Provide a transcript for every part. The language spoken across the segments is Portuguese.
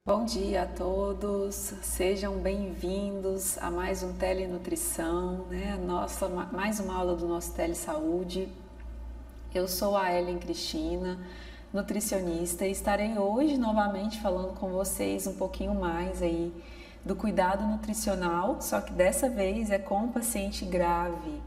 Bom dia a todos, sejam bem-vindos a mais um Telenutrição, né? Mais uma aula do nosso Telesaúde. Eu sou a Ellen Cristina, nutricionista, e estarei hoje novamente falando com vocês um pouquinho mais aí do cuidado nutricional, só que dessa vez é com um paciente grave.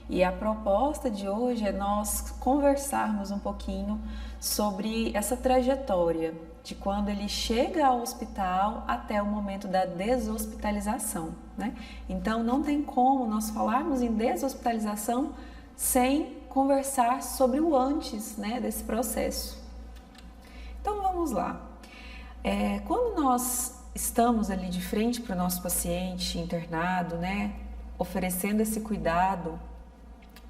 E a proposta de hoje é nós conversarmos um pouquinho sobre essa trajetória de quando ele chega ao hospital até o momento da deshospitalização, né? Então não tem como nós falarmos em deshospitalização sem conversar sobre o antes, né, desse processo. Então vamos lá. Quando nós estamos ali de frente para o nosso paciente internado, né, oferecendo esse cuidado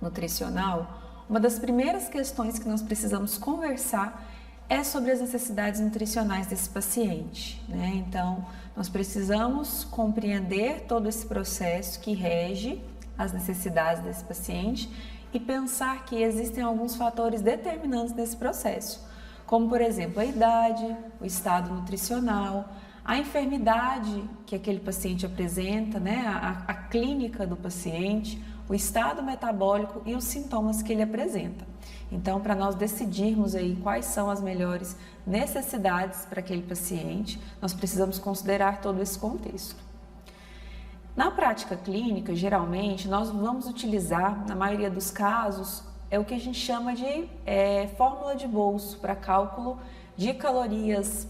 nutricional, uma das primeiras questões que nós precisamos conversar é sobre as necessidades nutricionais desse paciente, né? Então, nós precisamos compreender todo esse processo que rege as necessidades desse paciente e pensar que existem alguns fatores determinantes desse processo, como, por exemplo, a idade, o estado nutricional, a enfermidade que aquele paciente apresenta, né? A clínica do paciente, o estado metabólico e os sintomas que ele apresenta. Então, para nós decidirmos aí quais são as melhores necessidades para aquele paciente, nós precisamos considerar todo esse contexto. Na prática clínica, geralmente, nós vamos utilizar, na maioria dos casos, o que a gente chama de fórmula de bolso para cálculo de calorias,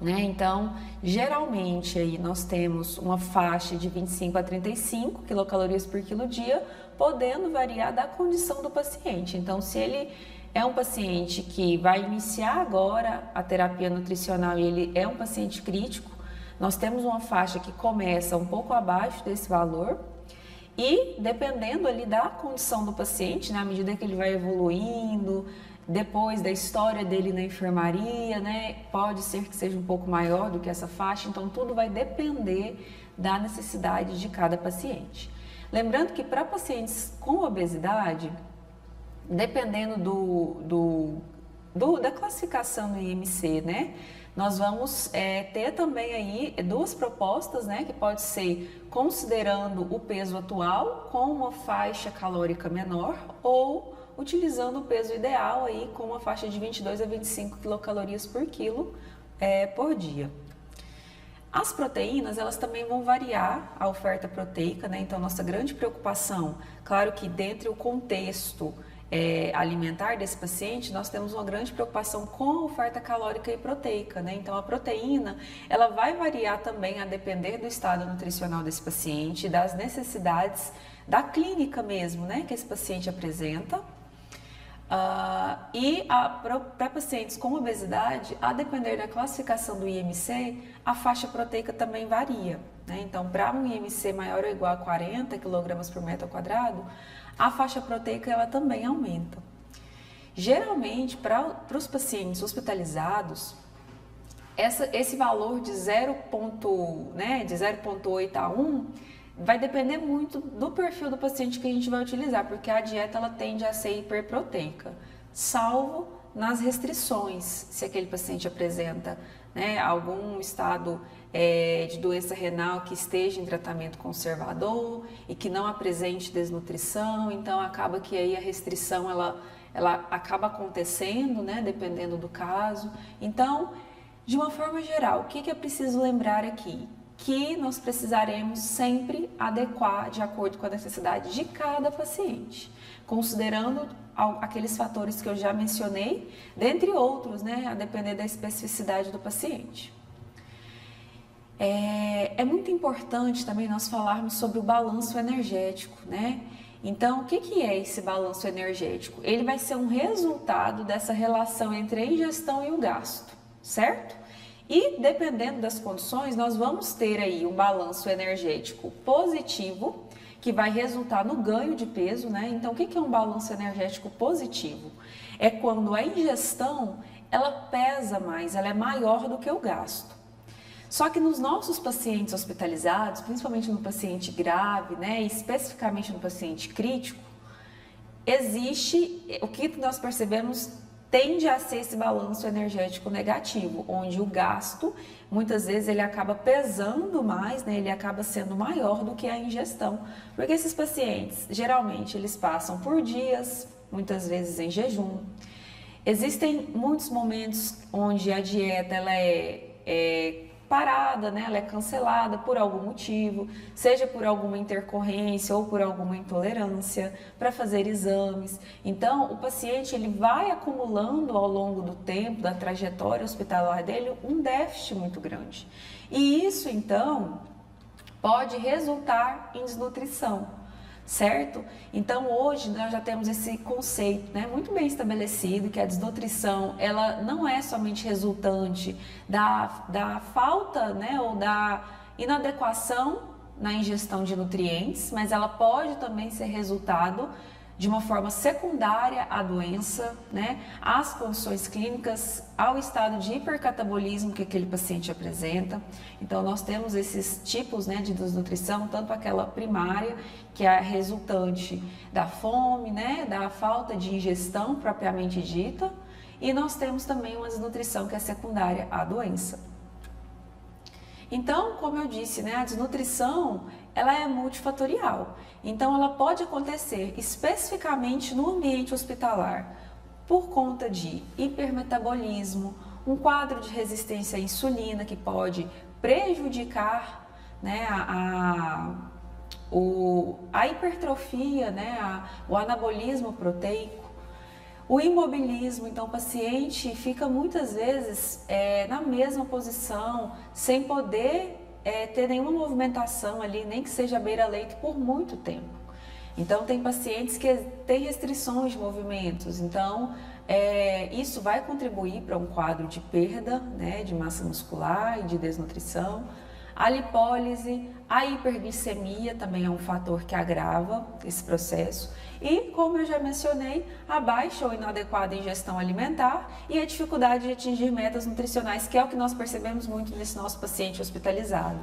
né? Então, geralmente aí nós temos uma faixa de 25 a 35 quilocalorias por quilo dia, podendo variar da condição do paciente. Então, se ele é um paciente que vai iniciar agora a terapia nutricional e ele é um paciente crítico, nós temos uma faixa que começa um pouco abaixo desse valor e, dependendo ali da condição do paciente, né, à medida que ele vai evoluindo, depois da história dele na enfermaria, né, pode ser que seja um pouco maior do que essa faixa, então tudo vai depender da necessidade de cada paciente. Lembrando que para pacientes com obesidade, dependendo da classificação do IMC, né, nós vamos ter também aí duas propostas, né, que pode ser considerando o peso atual com uma faixa calórica menor ou utilizando o peso ideal aí com uma faixa de 22 a 25 quilocalorias por quilo por dia. As proteínas, elas também vão variar a oferta proteica, né? Então, nossa grande preocupação, claro que dentro do contexto alimentar desse paciente, nós temos uma grande preocupação com a oferta calórica e proteica, né? Então, a proteína, ela vai variar também a depender do estado nutricional desse paciente, das necessidades da clínica mesmo, né, que esse paciente apresenta. Para pacientes com obesidade, a depender da classificação do IMC, a faixa proteica também varia, né? Então, para um IMC maior ou igual a 40 kg por metro quadrado, a faixa proteica ela também aumenta. Geralmente, para os pacientes hospitalizados, esse valor de 0,8 a 1 vai depender muito do perfil do paciente que a gente vai utilizar, porque a dieta ela tende a ser hiperproteica, salvo nas restrições, se aquele paciente apresenta, né, algum estado de doença renal que esteja em tratamento conservador e que não apresente desnutrição, então acaba que aí a restrição ela acaba acontecendo, né, dependendo do caso. Então, de uma forma geral, o que é preciso lembrar aqui? Que nós precisaremos sempre adequar de acordo com a necessidade de cada paciente, considerando aqueles fatores que eu já mencionei, dentre outros, né, a depender da especificidade do paciente. É muito importante também nós falarmos sobre o balanço energético, né? Então, o que é esse balanço energético? Ele vai ser um resultado dessa relação entre a ingestão e o gasto, certo? E dependendo das condições, nós vamos ter aí um balanço energético positivo, que vai resultar no ganho de peso, né? Então, o que é um balanço energético positivo? É quando a ingestão, ela pesa mais, ela é maior do que o gasto. Só que nos nossos pacientes hospitalizados, principalmente no paciente grave, né, e especificamente no paciente crítico, existe o que nós percebemos tende a ser esse balanço energético negativo, onde o gasto, muitas vezes, ele acaba pesando mais, né? Ele acaba sendo maior do que a ingestão, porque esses pacientes, geralmente, eles passam por dias, muitas vezes em jejum. Existem muitos momentos onde a dieta ela é parada, né? Ela é cancelada por algum motivo, seja por alguma intercorrência ou por alguma intolerância, para fazer exames. Então, o paciente ele vai acumulando ao longo do tempo, da trajetória hospitalar dele, um déficit muito grande. E isso, então, pode resultar em desnutrição. Certo? Então hoje nós já temos esse conceito, né, muito bem estabelecido, que a desnutrição ela não é somente resultante da falta, né, ou da inadequação na ingestão de nutrientes, mas ela pode também ser resultado de uma forma secundária à doença, né, às condições clínicas, ao estado de hipercatabolismo que aquele paciente apresenta. Então, nós temos esses tipos, né, de desnutrição, tanto aquela primária, que é a resultante da fome, né, da falta de ingestão propriamente dita, e nós temos também uma desnutrição que é secundária à doença. Então, como eu disse, né, a desnutrição ela é multifatorial. Então, ela pode acontecer especificamente no ambiente hospitalar por conta de hipermetabolismo, um quadro de resistência à insulina que pode prejudicar, né, a hipertrofia, né, o anabolismo proteico. O imobilismo, então o paciente fica muitas vezes na mesma posição, sem poder ter nenhuma movimentação ali, nem que seja beira-leito por muito tempo. Então tem pacientes que têm restrições de movimentos, então isso vai contribuir para um quadro de perda, né, de massa muscular e de desnutrição. A lipólise, a hiperglicemia também é um fator que agrava esse processo. E, como eu já mencionei, a baixa ou inadequada ingestão alimentar e a dificuldade de atingir metas nutricionais, que é o que nós percebemos muito nesse nosso paciente hospitalizado,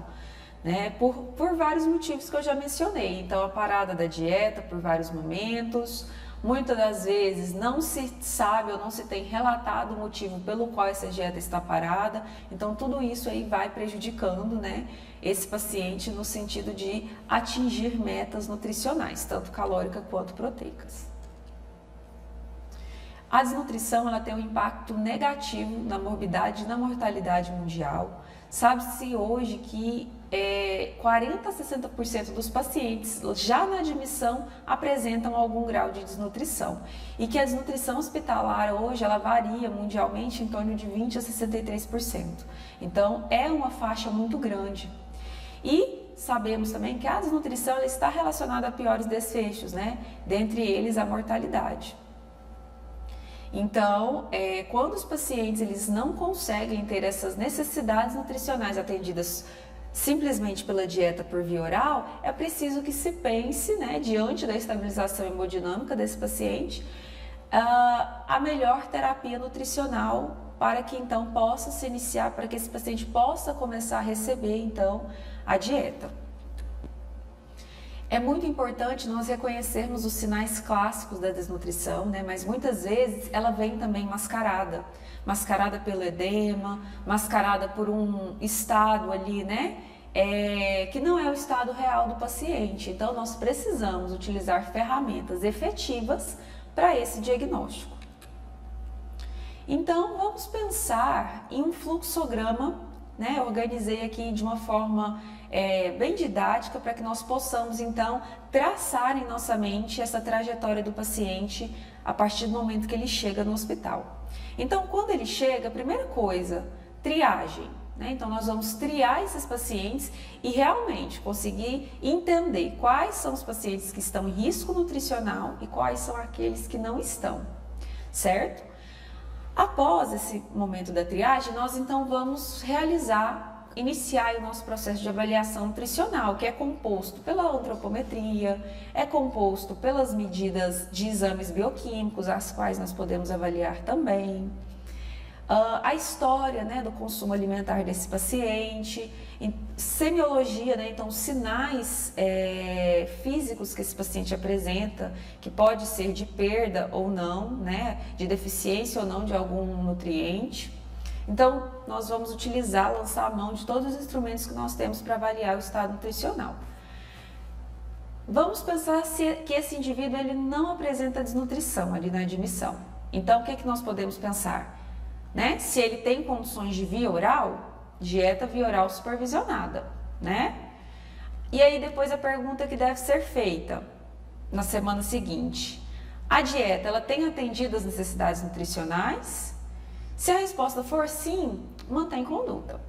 né? Por vários motivos que eu já mencionei. Então, a parada da dieta por vários momentos. Muitas das vezes não se sabe ou não se tem relatado o motivo pelo qual essa dieta está parada, então tudo isso aí vai prejudicando, né, esse paciente no sentido de atingir metas nutricionais, tanto calóricas quanto proteicas. A desnutrição ela tem um impacto negativo na morbidade e na mortalidade mundial. Sabe-se hoje que 40 a 60% dos pacientes já na admissão apresentam algum grau de desnutrição e que a desnutrição hospitalar hoje ela varia mundialmente em torno de 20 a 63%. Então é uma faixa muito grande. E sabemos também que a desnutrição ela está relacionada a piores desfechos, né? Dentre eles a mortalidade. Então, quando os pacientes eles não conseguem ter essas necessidades nutricionais atendidas simplesmente pela dieta por via oral, é preciso que se pense, né, diante da estabilização hemodinâmica desse paciente, a melhor terapia nutricional para que então possa se iniciar, para que esse paciente possa começar a receber então a dieta. É muito importante nós reconhecermos os sinais clássicos da desnutrição, né? Mas muitas vezes ela vem também mascarada. Mascarada pelo edema, mascarada por um estado ali, né? Que não é o estado real do paciente. Então, nós precisamos utilizar ferramentas efetivas para esse diagnóstico. Então, vamos pensar em um fluxograma, né? Eu organizei aqui de uma forma bem didática para que nós possamos então traçar em nossa mente essa trajetória do paciente a partir do momento que ele chega no hospital. Então, quando ele chega, a primeira coisa, triagem, né? Então, nós vamos triar esses pacientes e realmente conseguir entender quais são os pacientes que estão em risco nutricional e quais são aqueles que não estão, certo? Após esse momento da triagem, nós então vamos iniciar o nosso processo de avaliação nutricional, que é composto pela antropometria, é composto pelas medidas de exames bioquímicos, as quais nós podemos avaliar também. a história, né, do consumo alimentar desse paciente, semiologia, né, então sinais físicos que esse paciente apresenta, que pode ser de perda ou não, né, de deficiência ou não de algum nutriente. Então, nós vamos lançar a mão de todos os instrumentos que nós temos para avaliar o estado nutricional. Vamos pensar que esse indivíduo ele não apresenta desnutrição ali na admissão. Então, o que nós podemos pensar? Né? Se ele tem condições de via oral, dieta via oral supervisionada, né? E aí depois a pergunta que deve ser feita na semana seguinte: a dieta ela tem atendido as necessidades nutricionais? Se a resposta for sim, mantém conduta.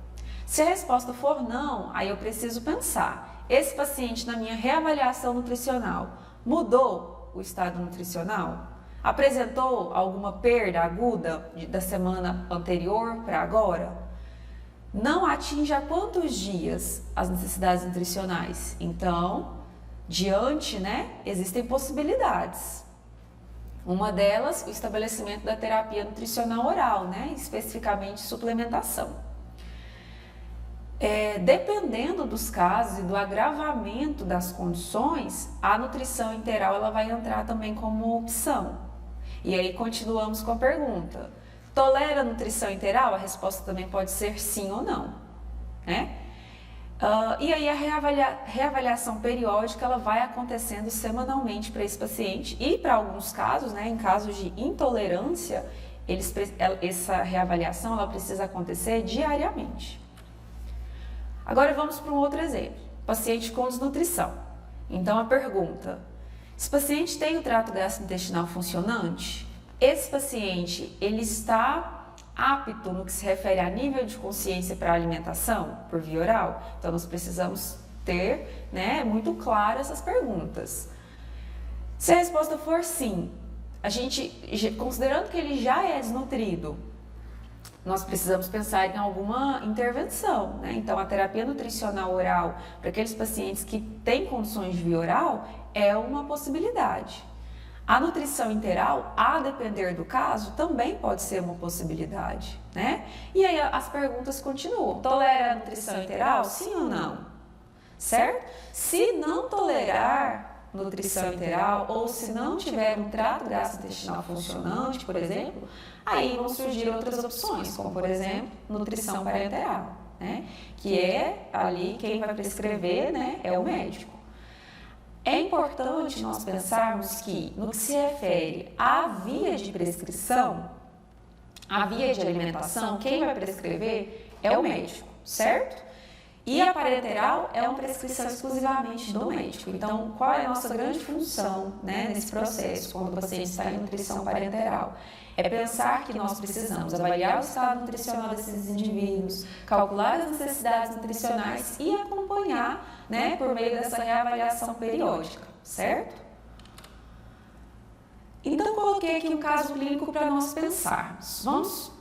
Se a resposta for não, aí eu preciso pensar: esse paciente na minha reavaliação nutricional mudou o estado nutricional? Apresentou alguma perda aguda da semana anterior para agora? Não atinge há quantos dias as necessidades nutricionais? Então, diante, né, existem possibilidades. Uma delas, o estabelecimento da terapia nutricional oral, né, especificamente suplementação. Dependendo dos casos e do agravamento das condições, a nutrição interal ela vai entrar também como opção. E aí continuamos com a pergunta: tolera a nutrição interal? A resposta também pode ser sim ou não, né? E aí a reavaliação periódica ela vai acontecendo semanalmente para esse paciente e para alguns casos, né, em casos de intolerância, essa reavaliação ela precisa acontecer diariamente. Agora vamos para um outro exemplo: paciente com desnutrição. Então a pergunta: esse paciente tem o trato gastrointestinal funcionante? Esse paciente, ele está apto no que se refere a nível de consciência para a alimentação por via oral? Então nós precisamos ter, né, muito claro essas perguntas. Se a resposta for sim, considerando que ele já é desnutrido, nós precisamos pensar em alguma intervenção, né? Então, a terapia nutricional oral para aqueles pacientes que têm condições de via oral é uma possibilidade. A nutrição interal, a depender do caso, também pode ser uma possibilidade, né? E aí as perguntas continuam: tolera a nutrição interal? Sim ou não? Certo? Se não tolerar nutrição interal ou se não tiver um trato gastrointestinal funcionante, por exemplo, aí vão surgir outras opções, como por exemplo, nutrição parenteral, né? Que é ali quem vai prescrever, né, é o médico. É importante nós pensarmos que, no que se refere à via de prescrição, a via de alimentação, quem vai prescrever é o médico, certo? E a parenteral é uma prescrição exclusivamente do médico. Então, qual é a nossa grande função, né, nesse processo, quando o paciente está em nutrição parenteral? É pensar que nós precisamos avaliar o estado nutricional desses indivíduos, calcular as necessidades nutricionais e acompanhar, né, por meio dessa reavaliação periódica, certo? Então, coloquei aqui um caso clínico para nós pensarmos. Vamos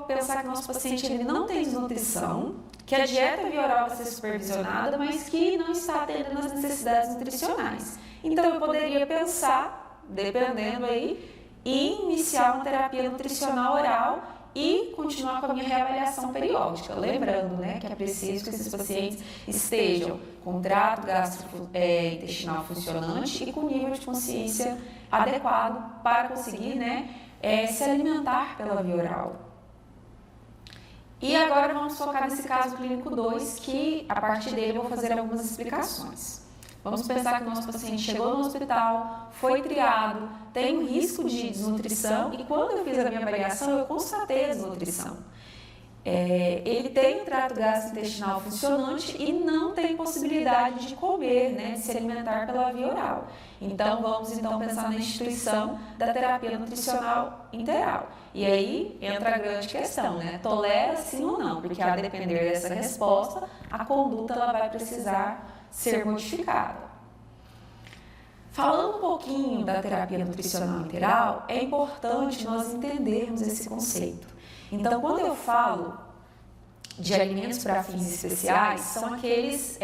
pensar que o nosso paciente ele não tem desnutrição, que a dieta via oral vai ser supervisionada, mas que não está atendendo às necessidades nutricionais. Então, eu poderia pensar, dependendo aí, em iniciar uma terapia nutricional oral e continuar com a minha reavaliação periódica. Lembrando, né, que é preciso que esses pacientes estejam com trato gastrointestinal funcionante e com nível de consciência adequado para conseguir, né, se alimentar pela via oral. E agora vamos focar nesse caso clínico 2, que a partir dele eu vou fazer algumas explicações. Vamos pensar que o nosso paciente chegou no hospital, foi triado, tem um risco de desnutrição e quando eu fiz a minha avaliação eu constatei a desnutrição. Ele tem um trato gastrointestinal funcionante e não tem possibilidade de comer, né, de se alimentar pela via oral. Então, vamos pensar na instituição da terapia nutricional interal. E aí entra a grande questão, né? Tolera sim ou não? Porque a depender dessa resposta, a conduta ela vai precisar ser modificada. Falando um pouquinho da terapia nutricional interal, é importante nós entendermos esse conceito. Então, quando eu falo de alimentos para fins especiais, são aqueles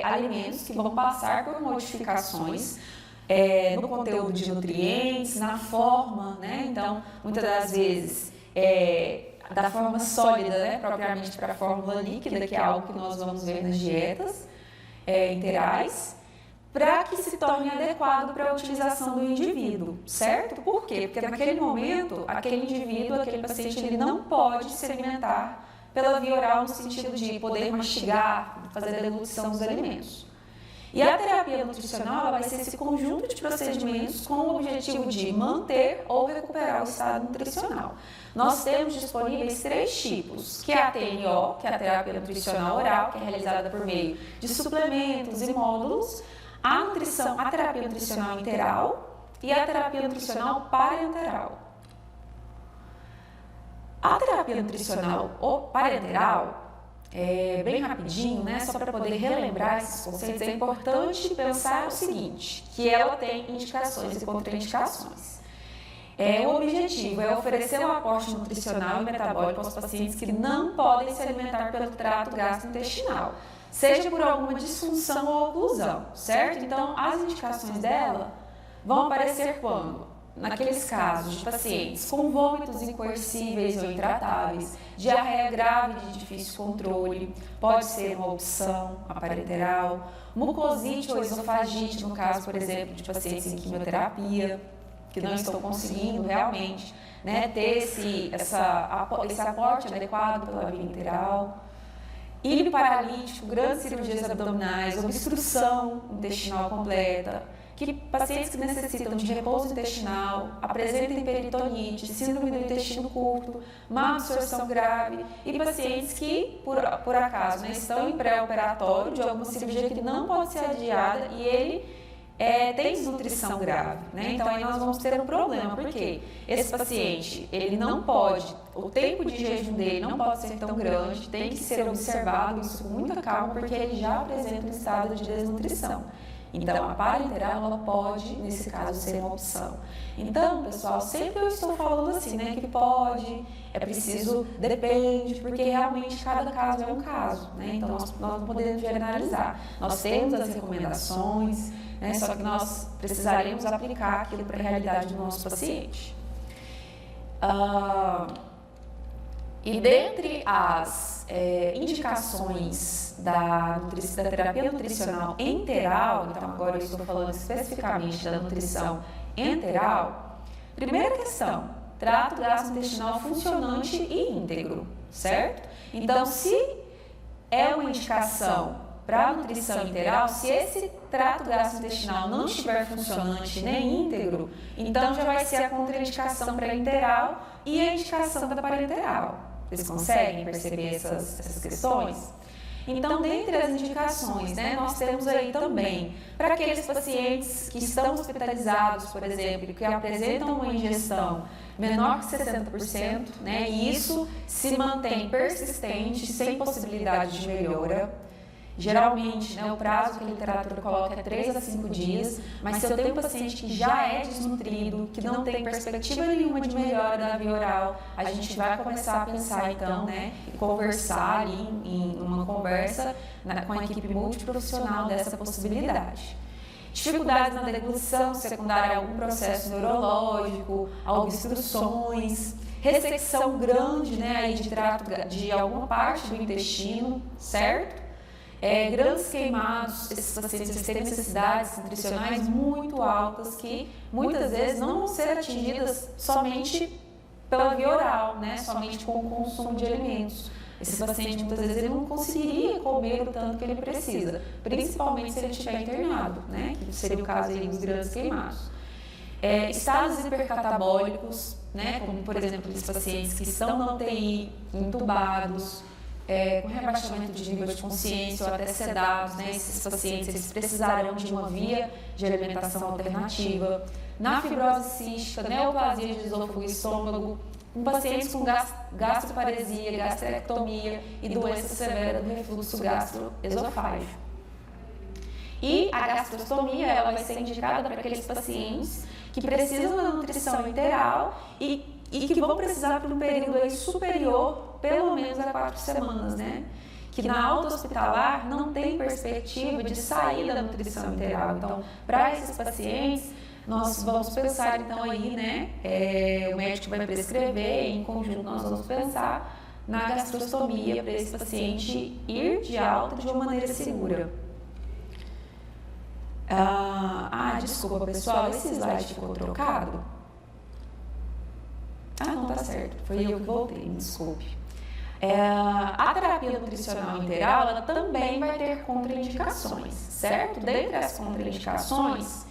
alimentos que vão passar por modificações no conteúdo de nutrientes, na forma, né? Então, muitas das vezes da forma sólida, né, propriamente para a fórmula líquida, que é algo que nós vamos ver nas dietas interais, para que se torne adequado para a utilização do indivíduo, certo? Por quê? Porque naquele momento, aquele indivíduo, aquele paciente, ele não pode se alimentar pela via oral no sentido de poder mastigar, fazer a deglutição dos alimentos. E a terapia nutricional ela vai ser esse conjunto de procedimentos com o objetivo de manter ou recuperar o estado nutricional. Nós temos disponíveis 3 tipos, que é a TNO, que é a terapia nutricional oral, que é realizada por meio de suplementos e módulos, a terapia nutricional interal e a terapia nutricional parenteral. A terapia nutricional parenteral, bem rapidinho, né, só para poder relembrar esses conceitos, é importante pensar o seguinte, que ela tem indicações e contraindicações. O objetivo é oferecer um aporte nutricional e metabólico aos pacientes que não podem se alimentar pelo trato gastrointestinal, seja por alguma disfunção ou oclusão, certo? Então, as indicações dela vão aparecer quando? Naqueles casos de pacientes com vômitos incoercíveis ou intratáveis, diarreia grave de difícil controle, pode ser uma opção, a parenteral, mucosite ou esofagite, no caso, por exemplo, de pacientes em quimioterapia, que não estão conseguindo realmente, né, ter esse aporte adequado pela via interal. Íleo paralítico, grandes cirurgias abdominais, obstrução intestinal completa, que pacientes que necessitam de repouso intestinal, apresentem peritonite, síndrome do intestino curto, má absorção grave e pacientes que, por acaso, né, estão em pré-operatório de alguma cirurgia que não pode ser adiada e ele tem desnutrição grave, né? Então aí nós vamos ter um problema, porque esse paciente, ele não pode, o tempo de jejum dele não pode ser tão grande, tem que ser observado isso com muita calma, porque ele já apresenta um estado de desnutrição. Então, a parenteral, ela pode, nesse caso, ser uma opção. Então, pessoal, sempre eu estou falando assim, né, que pode, é preciso, depende, porque realmente cada caso é um caso, né? Então, nós não podemos generalizar. Nós temos as recomendações, né, só que nós precisaremos aplicar aquilo para a realidade do nosso paciente. E dentre as indicações da terapia nutricional enteral, então agora eu estou falando especificamente da nutrição enteral, primeira questão, trato gastrointestinal funcionante e íntegro, certo? Então, se é uma indicação para a nutrição enteral, se esse trato gastrointestinal não estiver funcionante nem íntegro, então já vai ser a contraindicação para a enteral e a indicação da parenteral. Vocês conseguem perceber essas questões? Então, dentre as indicações, né, nós temos aí também, para aqueles pacientes que estão hospitalizados, por exemplo, que apresentam uma ingestão menor que 60%, né, e isso se mantém persistente, sem possibilidade de melhora. Geralmente, né, o prazo que a literatura coloca é 3 a 5 dias, mas se eu tenho um paciente que já é desnutrido, que não tem perspectiva nenhuma de melhora da via oral, a gente vai começar a pensar então, né, e conversar ali em uma conversa com a equipe multiprofissional dessa possibilidade. Dificuldades na deglutição secundária a algum processo neurológico, a obstruções, ressecção grande, né, aí de alguma parte do intestino, certo? Grandes queimados, esses pacientes têm necessidades nutricionais muito altas que muitas vezes não vão ser atingidas somente pela via oral, né? Somente com o consumo de alimentos. Esse paciente muitas vezes ele não conseguiria comer o tanto que ele precisa, principalmente se ele estiver internado, né? Que seria o caso aí dos grandes queimados. Estados hipercatabólicos, né? Como por exemplo os pacientes que estão na UTI, intubados, com rebaixamento de nível de consciência ou até sedados, né? Esses pacientes eles precisarão de uma via de alimentação alternativa. Na fibrose cística, neoplasia de esôfago e estômago, com pacientes com gastroparesia, gastrectomia e doença severa do refluxo gastroesofágico. E a gastrostomia ela vai ser indicada para aqueles pacientes que precisam da nutrição integral e que vão precisar por um período aí superior, pelo menos a 4 semanas, né? Que na alta hospitalar não tem perspectiva de sair da nutrição integral. Então, para esses pacientes, nós vamos pensar então aí, né, o médico vai prescrever, em conjunto nós vamos pensar na gastrostomia para esse paciente ir de alta de uma maneira segura. Desculpa pessoal, esse slide ficou trocado? Não, tá certo, foi eu que voltei, me desculpe. A terapia nutricional integral, ela também vai ter contraindicações, certo? Dentre as contraindicações,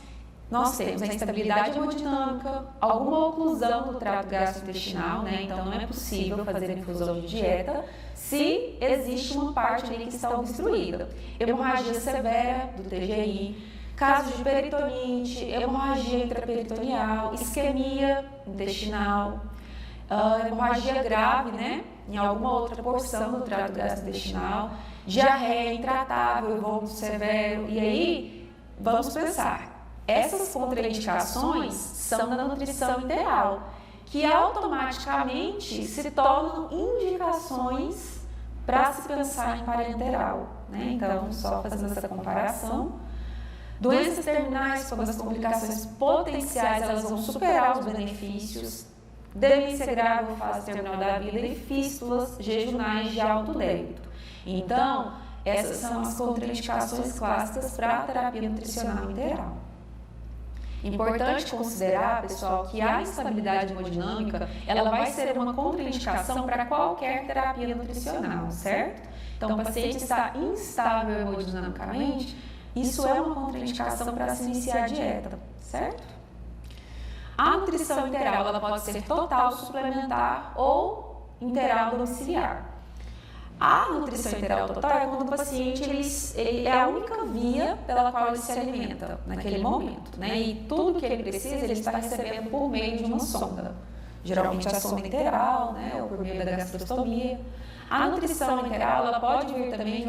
nós temos a instabilidade hemodinâmica, alguma oclusão do trato gastrointestinal, né? Então não é possível fazer infusão de dieta se existe uma parte ali que está obstruída. Hemorragia severa do TGI, casos de peritonite, hemorragia intraperitoneal, isquemia intestinal, hemorragia grave, né? Em alguma outra porção do trato gastrointestinal, diarreia intratável, vômito severo. E aí, vamos pensar. Essas contraindicações são da nutrição integral, que automaticamente se tornam indicações para se pensar em parenteral, né? Então, só fazendo essa comparação, doenças terminais, como as complicações potenciais, elas vão superar os benefícios, demência grave ou fase terminal da vida e fístulas jejunais de alto débito. Então, essas são as contraindicações clássicas para a terapia nutricional integral. Importante considerar, pessoal, que a instabilidade hemodinâmica, ela vai ser uma contraindicação para qualquer terapia nutricional, certo? Então, o paciente está instável hemodinamicamente, isso é uma contraindicação para se iniciar a dieta, certo? A nutrição integral, ela pode ser total, suplementar ou integral domiciliar. A nutrição integral total é quando o paciente ele é a única via pela qual ele se alimenta naquele momento, né? E tudo que ele precisa, ele está recebendo por meio de uma sonda. Geralmente a sonda integral, né? Ou por meio da gastrostomia. A nutrição integral, ela pode vir também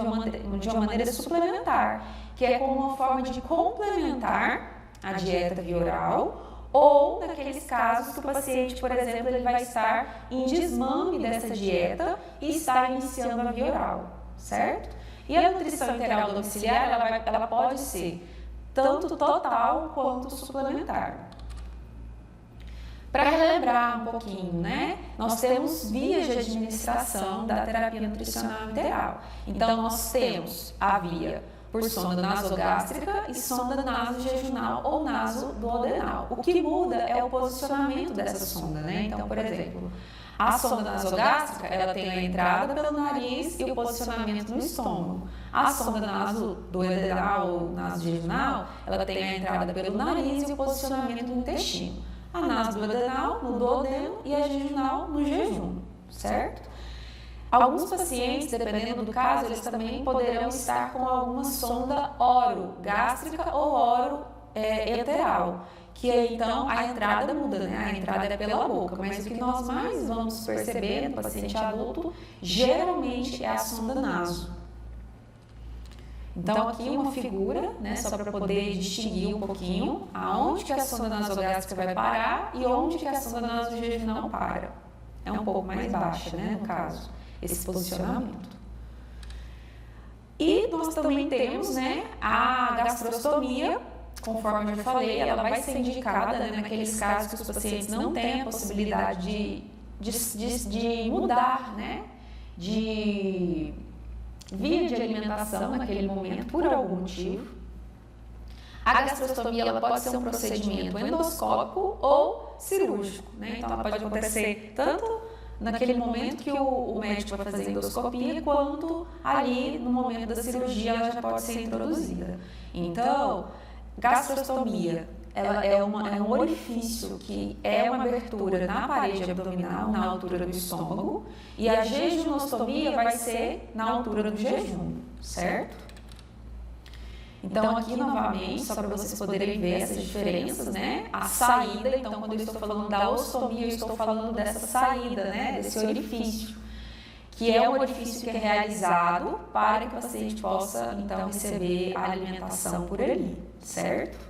de uma maneira suplementar, que é como uma forma de complementar a dieta via oral, ou naqueles casos que o paciente, por exemplo, ele vai estar em desmame dessa dieta e está iniciando a via oral, certo? E a nutrição integral domiciliar, ela pode ser tanto total quanto suplementar. Para relembrar um pouquinho, né? Nós temos vias de administração da terapia nutricional integral. Então, nós temos a via por sonda nasogástrica e sonda nasojejunal ou nasoduodenal. O que muda é o posicionamento dessa sonda, né? Então, por exemplo, a sonda nasogástrica, ela tem a entrada pelo nariz e o posicionamento no estômago. A sonda nasoduodenal ou nasojejunal, ela tem a entrada pelo nariz e o posicionamento no intestino. A nasoduodenal no duodeno e a jejunal no jejum, certo? Alguns pacientes, dependendo do caso, eles também poderão estar com alguma sonda orogástrica ou oroenteral, que então a entrada muda, né? A entrada é pela boca, mas o que nós mais vamos perceber no paciente adulto, geralmente é a sonda naso. Então aqui uma figura, né, só para poder distinguir um pouquinho aonde que a sonda nasogástrica vai parar e onde que a sonda nasojejunal para. É um pouco mais baixa, né, no caso, esse posicionamento. E nós também temos, né, a gastrostomia, conforme eu já falei, ela vai ser indicada, né, naqueles casos que os pacientes não têm a possibilidade de mudar, né, de via de alimentação naquele momento, por algum motivo. A gastrostomia ela pode ser um procedimento endoscópico ou cirúrgico, né? Então ela pode acontecer tanto naquele momento que o médico vai fazer a endoscopia, quanto ali no momento da cirurgia ela já pode ser introduzida. Então, gastrostomia ela é um orifício que é uma abertura na parede abdominal, na altura do estômago, e a jejunostomia vai ser na altura do jejum, certo? Então, aqui novamente, só para vocês poderem ver essas diferenças, né? A saída, então, quando eu estou falando da ostomia, eu estou falando dessa saída, né? Desse orifício, que é um orifício que é realizado para que o paciente possa, então, receber a alimentação por ali, certo?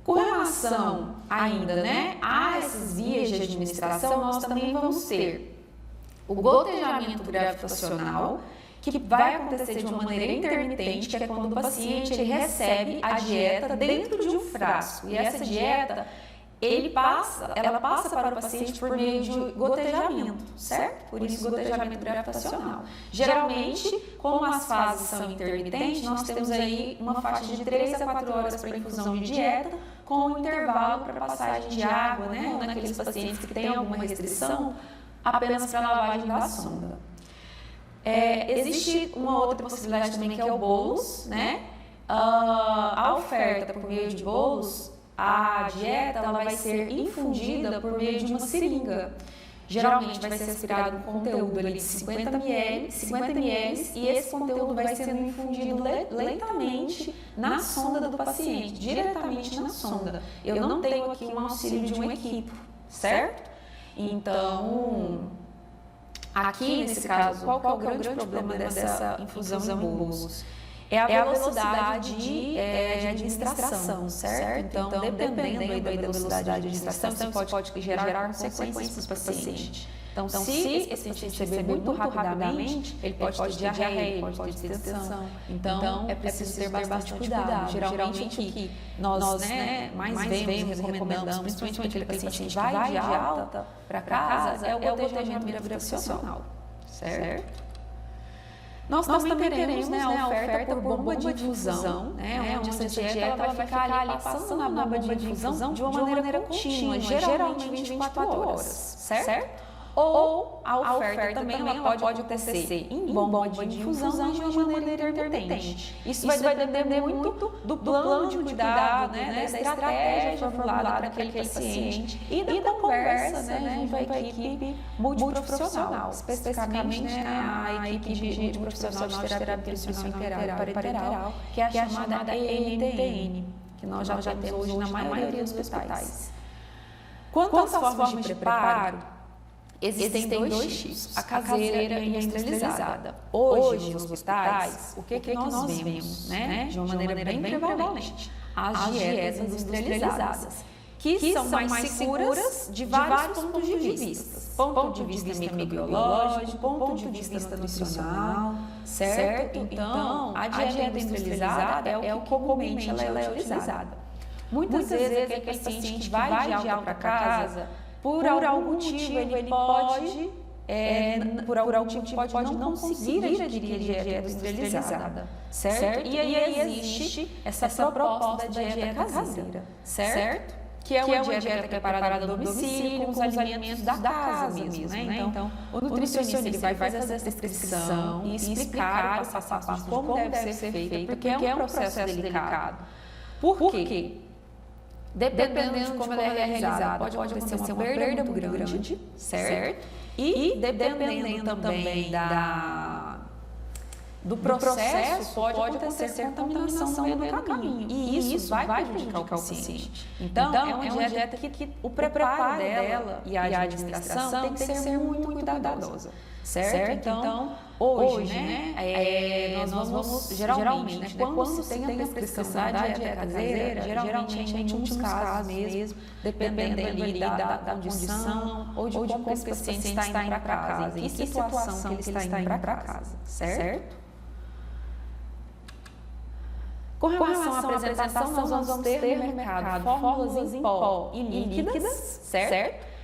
Com relação ainda, né, a essas vias de administração, nós também vamos ter o gotejamento gravitacional, que vai acontecer de uma maneira intermitente, que é quando o paciente ele recebe a dieta dentro de um frasco. E essa dieta, ela passa para o paciente por meio de gotejamento, certo? Por isso, gotejamento gravitacional. Geralmente, como as fases são intermitentes, nós temos aí uma faixa de 3 a 4 horas para infusão de dieta, com um intervalo para passagem de água, né? Ou naqueles pacientes que têm alguma restrição, apenas para lavagem da sonda. Existe uma outra possibilidade também, que é o bolos, né? A oferta por meio de bolos, a dieta ela vai ser infundida por meio de uma seringa. Geralmente vai ser aspirado um conteúdo ali de 50 ml e esse conteúdo vai sendo infundido lentamente na sonda do paciente, diretamente na sonda. Eu não tenho aqui um auxílio de um equipo, certo? Então, aqui nesse caso, qual que é o grande problema dessa infusão em bolos? É a velocidade de administração, certo? Então, dependendo aí da velocidade de administração, isso pode gerar consequências para o paciente. Então, se esse paciente receber muito rapidamente, ele pode ter diarreia, ele pode ter tensão. Então, é preciso ter bastante cuidado. Geralmente, aqui, nós mais vemos e recomendamos, principalmente para aquele paciente que vai de alta para casa, é o gotejamento gravitacional, certo? Nós também teremos a oferta por bomba de infusão, onde essa dieta ela vai ficar ali passando na bomba de infusão de uma maneira contínua, geralmente 24 horas, certo? Ou a oferta também ela pode acontecer em bomba de infusão de uma maneira intermitente. Isso vai depender muito do plano de cuidado, da estratégia formulada para aquele paciente e da conversa junto à equipe multiprofissional, especificamente a equipe multiprofissional de terapia nutricional integral e parenteral, que é a chamada ENTN, que nós já temos hoje na maioria dos hospitais. Quanto às formas de preparo, existem dois tipos, a caseira e a industrializada. Hoje, nos hospitais, o que nós vemos, de uma maneira bem prevalente? As dietas industrializadas, que são mais seguras de vários pontos de vista. Ponto de vista microbiológico, ponto de vista nutricional, certo? Então, a dieta industrializada é o que comumente ela é utilizada. Muitas vezes, aquele paciente que vai de alta para casa, por algum motivo, ele pode não conseguir adquirir a dieta industrializada, certo? E aí existe essa proposta da dieta caseira, certo? Que é uma dieta preparada no domicílio, com os alimentos da casa mesmo, né? Então, o nutricionista ele vai fazer essa descrição e explicar o passo a passo de como deve ser feita, porque é um processo delicado. Por quê? Dependendo de como ela é realizada, pode acontecer uma perda muito grande, certo? E dependendo também do processo, pode acontecer contaminação no meio do caminho. E isso vai prejudicar o paciente. Então, é uma dieta que o preparo dela e a administração tem que ser muito cuidadosa, certo? Então, hoje, nós vamos, geralmente, quando se tem a prescrição da dieta caseira, geralmente em últimos casos mesmo, dependendo ali da condição ou de como esse paciente está indo para casa, em que situação que ele está indo para casa, certo? Com relação à apresentação, nós vamos ter no mercado fórmulas em pó e líquidas, certo?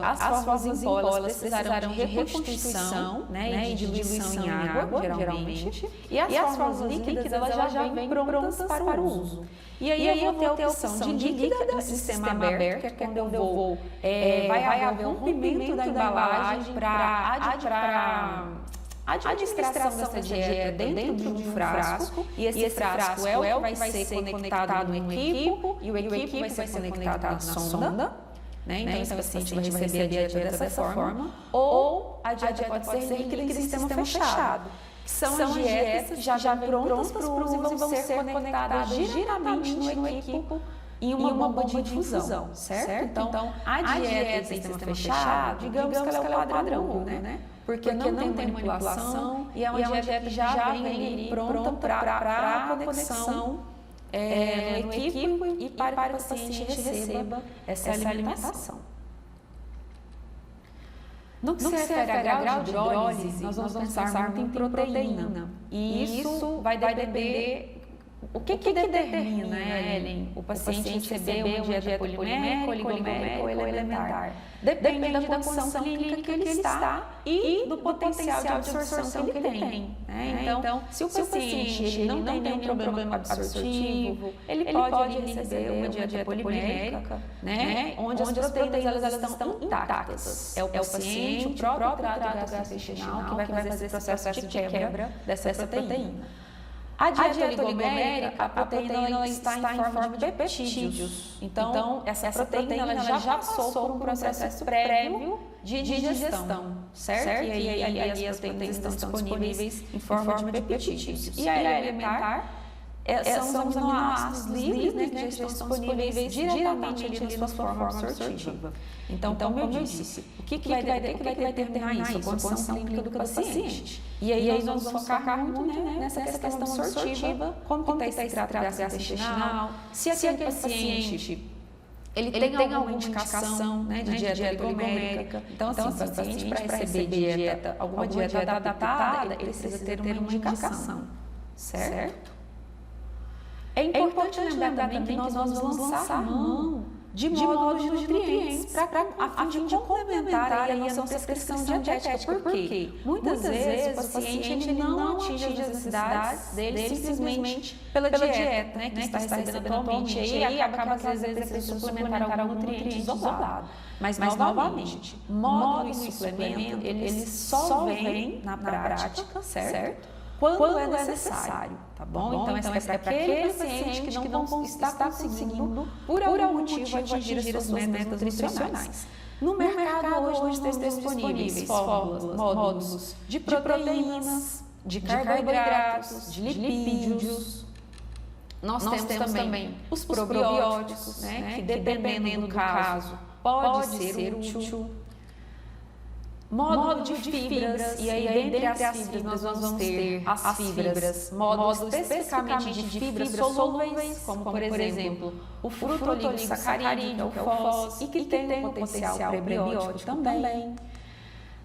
As fórmulas em pó elas precisarão de reconstituição e diluição em água, geralmente. E as fórmulas líquidas elas já vêm prontas para o uso. E aí eu vou ter a opção de líquida do sistema aberto, que é quando eu vou, vai haver um rompimento da embalagem para administração dessa dieta dentro de um frasco, e esse frasco é o que vai ser conectado no equipo, e o equipo vai ser conectado na sonda, então esse paciente vai receber a dieta dessa forma, ou a dieta pode ser líquida em sistema fechado, que são as dietas que já vêm prontas para o uso e vão ser conectadas diretamente no equipo em uma bomba de infusão, certo? Então, a dieta em sistema fechado, digamos que ela é o padrão, né? Porque não tem manipulação e é uma dieta que já vem ali pronta para a conexão no equipo e para que o paciente receba essa alimentação. No que se refere a grau de hidrólise, nós vamos pensar muito em proteína. E isso vai depender. O que determina, Ellen, o paciente receber uma dieta polimérica, oligomérica ou elementar? Depende da condição clínica que ele está e do potencial de absorção que ele tem. Então, se o paciente ele não tem nenhum problema absortivo, ele pode receber uma dieta polimérica, onde as proteínas elas estão intactas. É o paciente, o próprio trato gastrointestinal que vai fazer esse processo de quebra dessa proteína. A dieta oligomérica, a proteína ela está em forma de peptídeos. Então, essa proteína ela já passou por um processo prévio de digestão, certo? E aí as proteínas estão disponíveis em forma de peptídeos. E a elementar são os aminoácidos livres, que já estão disponíveis diretamente ali na sua forma absortiva. Então, como eu disse, o que vai determinar isso? A condição clínica do paciente. E aí nós vamos focar muito nessa questão absortiva, como está esse trato gastrointestinal, se aquele paciente ele tem alguma indicação de dieta oligomérica. Então, assim, o paciente para receber alguma dieta adaptada, ele precisa ter uma indicação, certo? É importante lembrar também que nós vamos lançar mão de módulos de nutrientes a fim de complementar a nossa prescrição dietética. Por quê? Muitas vezes o paciente ele não atinge as necessidades dele simplesmente pela dieta que está recebendo atualmente. E aí acaba que às vezes ele precisa suplementar algum nutriente isolado. Mas novamente, módulo e suplemento, eles só vêm na prática, certo? Quando é necessário, tá bom? Então, essa é para aquele paciente que não está conseguindo, por algum motivo, atingir as suas metas nutricionais. No mercado hoje estão disponíveis fórmulas, módulos de proteínas, de carboidratos, de lipídios. Nós temos também os probióticos, que dependendo do caso, pode ser útil. Módulo de fibras, e aí dentre as fibras nós vamos ter as fibras, módulos especificamente de fibras solúveis, como por exemplo o frutooligosacarídeo, que é o FOS, e que tem um potencial prebiótico também.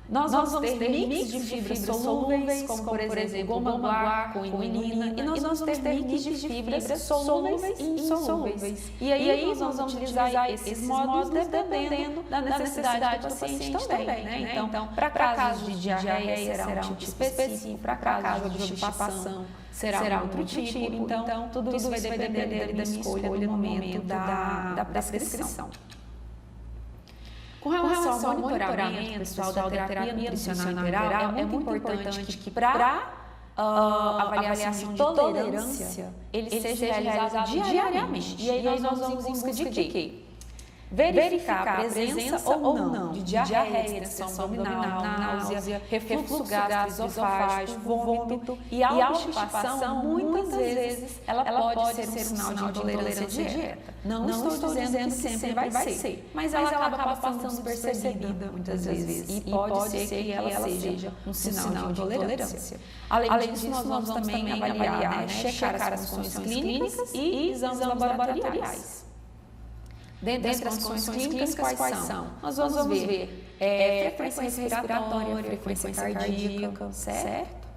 Nós vamos ter mix de fibras solúveis, como por exemplo goma guar com inulina, e nós vamos ter mix de fibras solúveis e insolúveis. E aí nós vamos utilizar esses módulos dependendo da necessidade do paciente também. Então, para casos de diarreia será um tipo específico, para casos de obstipação será outro tipo. Então, tudo isso vai depender da minha escolha no momento da prescrição. Com relação ao monitoramento, pessoal, da terapia nutricional integral, é muito importante que para avaliação de tolerância, ele seja realizado diariamente. E aí nós vamos em busca de quê? Verificar a presença ou não de diarreia, tensão abdominal, náusea, refluxo gastroesofágico, vômito e autoestipação, muitas vezes ela pode ser um sinal de intolerância de dieta. Não estou dizendo que sempre vai ser, mas ela acaba passando despercebida muitas vezes e pode ser que ela seja um sinal de intolerância. Além disso, nós vamos também avaliar, checar as funções clínicas e exames laboratoriais. Dentre as condições clínicas, quais são? Nós vamos ver frequência respiratória, frequência cardíaca, certo?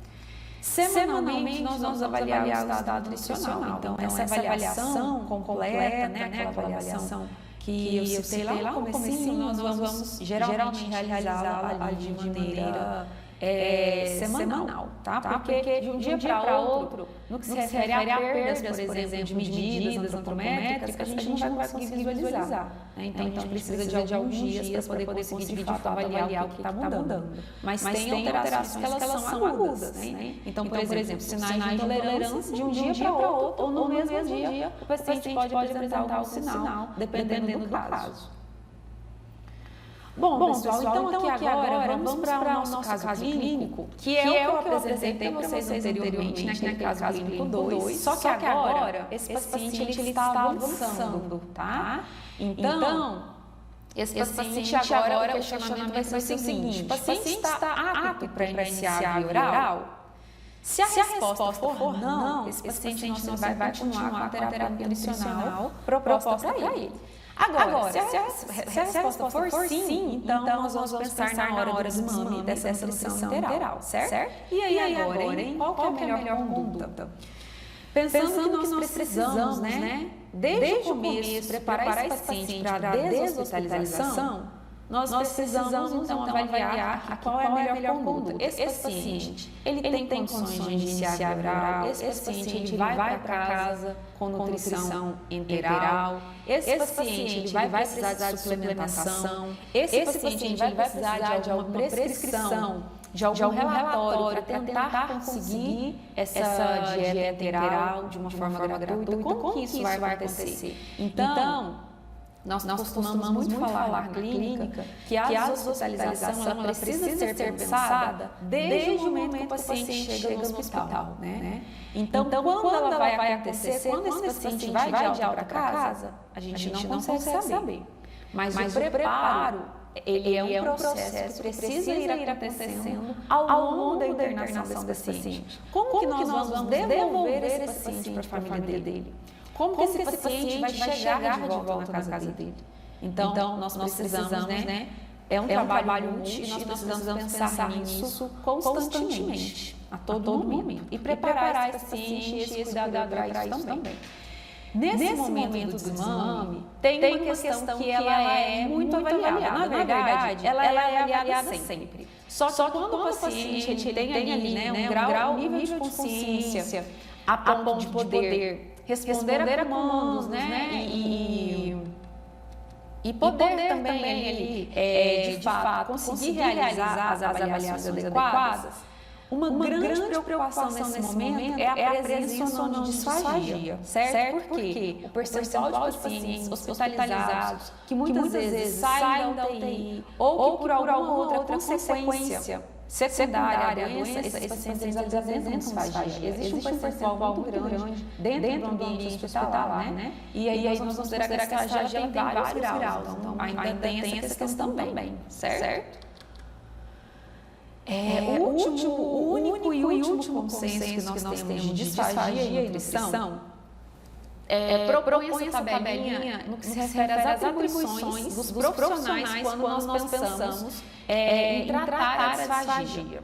Semanalmente, nós vamos avaliar o estado nutricional. Então, essa avaliação completa, aquela avaliação que eu citei lá no comecinho, nós vamos geralmente realizá-la ali de maneira semanal, tá? Porque de um dia para outro, no que se refere a perdas, por exemplo, de medidas antropométricas, a gente não vai conseguir visualizar. Então, a gente precisa de alguns dias para poder conseguir, de fato, avaliar o que está mudando. Mas tem alterações que elas são agudas. Então, por exemplo, sinais de intolerância de um dia para outro, ou no mesmo dia, o paciente pode apresentar algum sinal, dependendo do caso. Bom, pessoal, então aqui agora vamos para o nosso caso clínico, que é o que eu apresentei para vocês anteriormente, naquele caso clínico 2, só que agora esse paciente ele está avançando, tá? Então, esse paciente agora o questionamento vai ser o seguinte: o paciente está apto para iniciar a via oral? Se a resposta for não, esse paciente não vai continuar com a terapia nutricional proposta para ele. Agora, se a resposta for sim, então nós vamos pensar na hora do desmame dessa nutrição integral, certo? E aí agora, qual que é a melhor conduta? Pensando que nós precisamos, né, desde o começo, preparar esse paciente para a deshospitalização, nós precisamos então avaliar qual é a melhor conduta. Esse paciente, ele tem condições de iniciar a oral, esse paciente ele vai para casa com nutrição enteral, esse paciente ele vai precisar de suplementação, esse paciente ele vai precisar de alguma prescrição, de algum relatório para tentar conseguir essa dieta integral de uma forma gratuita. Como que isso vai acontecer? Então, nós costumamos muito falar na clínica que a hospitalização ela precisa ser pensada desde o momento que o paciente chega no hospital, né? Então, quando ela vai acontecer, quando esse paciente vai de alta para casa, a gente não consegue saber. Mas o preparo, ele é um processo que precisa ir acontecendo ao longo da internação desse paciente. Como que nós vamos devolver esse paciente para a família dele? Como que esse paciente vai chegar de volta na casa dele? Então, nós precisamos, né? É um trabalho multi e nós precisamos pensar nisso constantemente, a todo momento. E preparar esse paciente e esse cuidador para isso também. Nesse momento do desmame, tem uma questão que ela é muito avaliada. Na verdade, ela é avaliada sempre. Só que quando o paciente ele tem ali, né, um nível de consciência a ponto de poder responder a comandos, né? E poder também ali, de fato, conseguir realizar as avaliações adequadas. Uma grande preocupação nesse momento é a presença ou não de disfagia, certo? Porque o percentual de pacientes hospitalizados que muitas vezes saem da UTI ou que por alguma outra consequência secundária à doença, esses pacientes eles apresentam disfagia. Existe um percentual muito grande dentro do ambiente hospitalar, né? E aí nós vamos considerar que a disfagia tem vários graus, então ainda tem essa questão também, certo? O único e último consenso que nós temos de disfagia e nutrição propõe essa tabelinha no que se refere às atribuições dos profissionais quando nós pensamos em tratar a disfagia.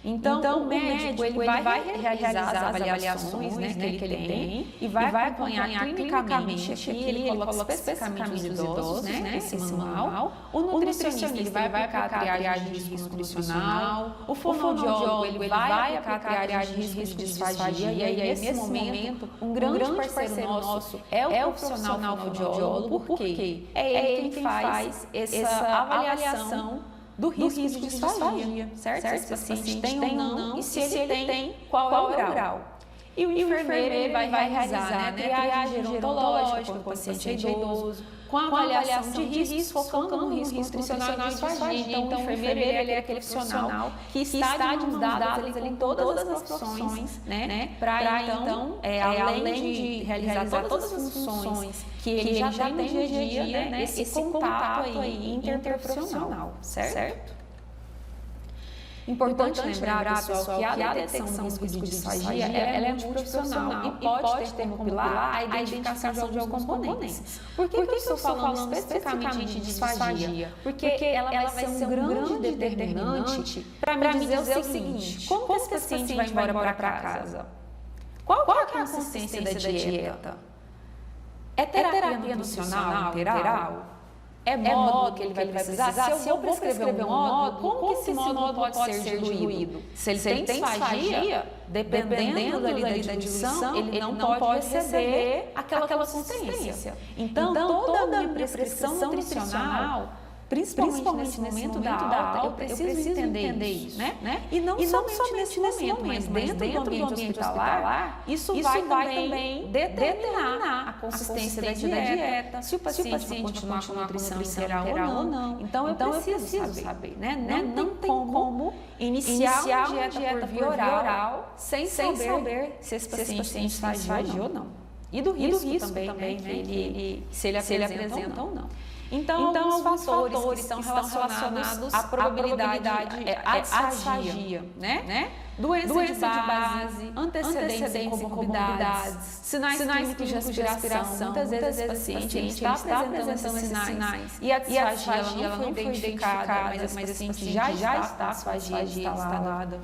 Então, o médico ele vai realizar as avaliações, né, que ele tem e vai acompanhar clinicamente. Aqui ele coloca especificamente os idosos, né, esse manual. O nutricionista ele vai aplicar a triagem de risco nutricional. O fonoaudiólogo ele vai aplicar a triagem de risco de disfagia. E aí, nesse momento, um grande parceiro nosso é o profissional fonoaudiólogo, porque é ele quem faz essa avaliação do risco de disfagia, certo? Se esse paciente tem ou não, e se ele tem, qual é o grau. E o enfermeiro ele vai realizar, né, a triagem gerontológica quando o paciente é idoso, com a avaliação de risco, focando no risco nutricional de disfagia. Então, o enfermeiro ele é aquele profissional que está de mãos dadas ali com todas as profissões, né, para então, além de realizar todas as funções que ele já tem no dia a dia, né, esse contato aí interprofissional, certo? Importante lembrar, pessoal, que a detecção do risco de disfagia ela é multiprofissional e pode ter como pilar a identificação de alguns componentes. Por que eu estou falando especificamente de disfagia? Porque ela vai ser um grande determinante para me dizer o seguinte: como esse paciente vai embora para casa? Qual é a consistência da dieta? É terapia nutricional integral? É módulo que ele vai precisar? Se eu vou prescrever um módulo, como que esse módulo pode ser diluído? Se ele tem disfagia, dependendo ali da diluição, ele não pode receber aquela consistência. Então, toda a minha prescrição nutricional, principalmente nesse momento da alta, eu preciso entender isso, né? E não somente nesse momento, mas dentro do ambiente hospitalar, isso vai também determinar a consistência da dieta, se o paciente vai continuar com nutrição integral ou não. Então, eu preciso saber, né? Não tem como iniciar uma dieta por via oral sem saber se esse paciente tem disfagia ou não. E do risco também, né? Se ele apresenta ou não. Então alguns fatores estão relacionados à probabilidade, à disfagia, né? Doença de base, antecedentes em comorbidades, sinais clínicos de respiração. Muitas vezes esse paciente está apresentando esses sinais e a disfagia ela não foi identificada, mas esse paciente já está com a disfagia instalada.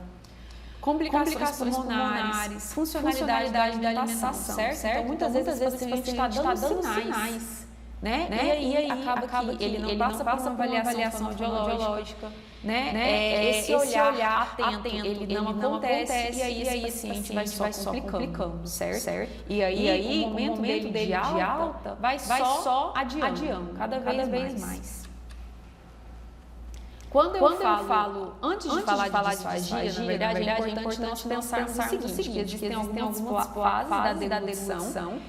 Complicações pulmonares, funcionalidade da alimentação, certo? Então, muitas vezes esse paciente está dando sinais, né? E aí acaba que ele não passa por uma avaliação fonoaudiológica, né? Esse olhar atento, ele não acontece, e aí esse paciente vai só complicando, certo? E aí o momento dele de alta vai só adiando cada vez mais. Quando eu falo, antes de falar de disfagia, na verdade é importante nós pensarmos o seguinte, existem algumas fases da deglução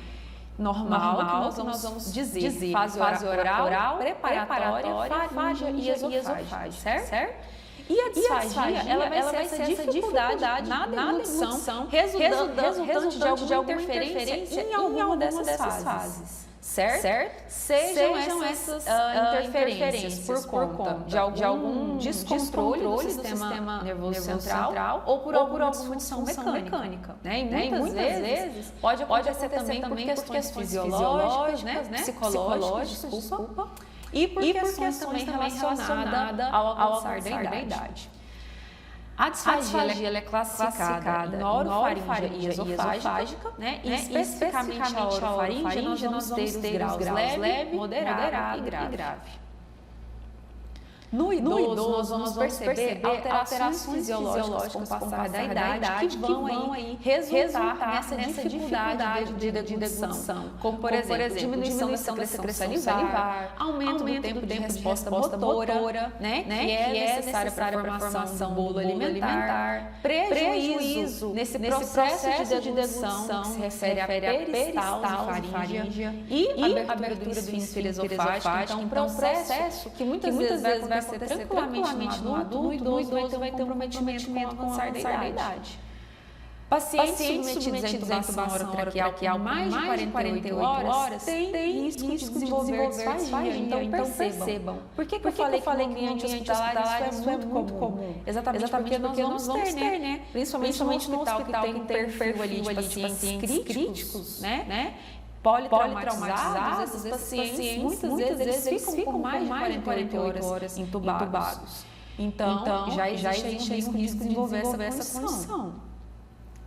normal que nós vamos dizer fase oral, preparatória, fágia e esofágica, certo? E a disfagia, ela vai ser essa dificuldade na deglução resultante de alguma interferência em alguma dessas fases. Certo? Sejam essas interferências por conta de algum descontrole do sistema nervoso central ou por alguma disfunção mecânica. Né? E muitas vezes pode acontecer também por questões fisiológicas, né? Psicológicas, desculpa, e por questões também relacionadas ao alcançar da idade. A disfagia ela é classificada em orofaríngea e esofágica, né? E especificamente a orofaríngea nós vamos ter os graus leve, moderado e grave. No idoso, nós vamos perceber alterações fisiológicas com o passar da idade que vão aí resultar nessa dificuldade de deglução, como por exemplo, diminuição da secreção salivar, aumento do tempo de resposta motora, né, que é necessária para a formação do bolo alimentar, prejuízo nesse processo de deglução que se refere à peristalse faríngea e abertura do esfíncter esofágico. Então, um processo que muitas vezes vai acontecer tranquilamente no adulto, no idoso vai ter um comprometimento com o avançar da idade. Pacientes submetidos à intubação orotraqueal por mais de 48 horas têm risco de desenvolver disfagia. Então percebam. Por que eu falei que no ambiente hospitalar isso é muito comum? Exatamente porque nós vamos ter, né? Principalmente no hospital que tem um perfil ali de pacientes críticos, né? Politraumatizados, esses pacientes muitas vezes ficam por mais de 48 horas intubados. Então, já existe um risco de desenvolver essa condição.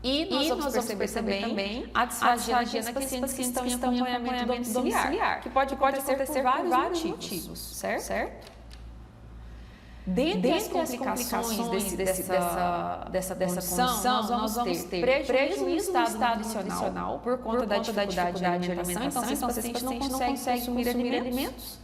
E nós vamos perceber também a disfagia naqueles pacientes que estão em acompanhamento domiciliar, que pode acontecer por vários motivos, certo? Dentre as complicações dessa condição, nós vamos ter prejuízo no estado nutricional por conta da dificuldade de alimentação. Então, se esse paciente não consegue consumir alimentos,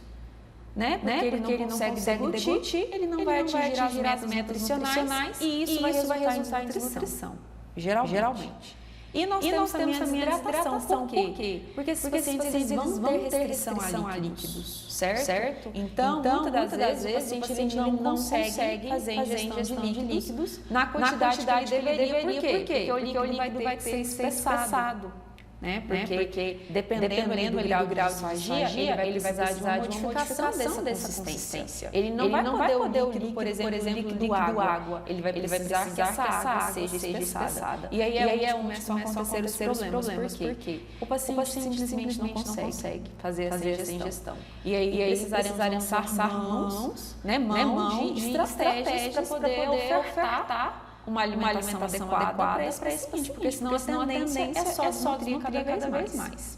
né? Porque ele não consegue deglutir, ele não vai atingir as metas nutricionais e isso vai resultar em desnutrição, geralmente. E nós temos também a desidratação. Por quê? Porque esses pacientes eles vão ter restrição a líquidos, certo? Então muitas das vezes o paciente não consegue fazer ingestão de líquidos na quantidade que ele deveria. Por quê? Porque o líquido vai ter que ser espessado. Né? Porque dependendo do grau de disfagia, ele vai precisar de uma modificação dessa consistência. Ele não vai poder o líquido, por exemplo, líquido água. Ele vai precisar que essa água seja espessada. E aí começam a acontecer os problemas. Por quê? O paciente simplesmente não consegue fazer essa ingestão. E aí precisaremos lançar mãos de estratégias para poder ofertar uma alimentação adequada para esse paciente, porque senão a tendência é só desnutrir cada vez mais.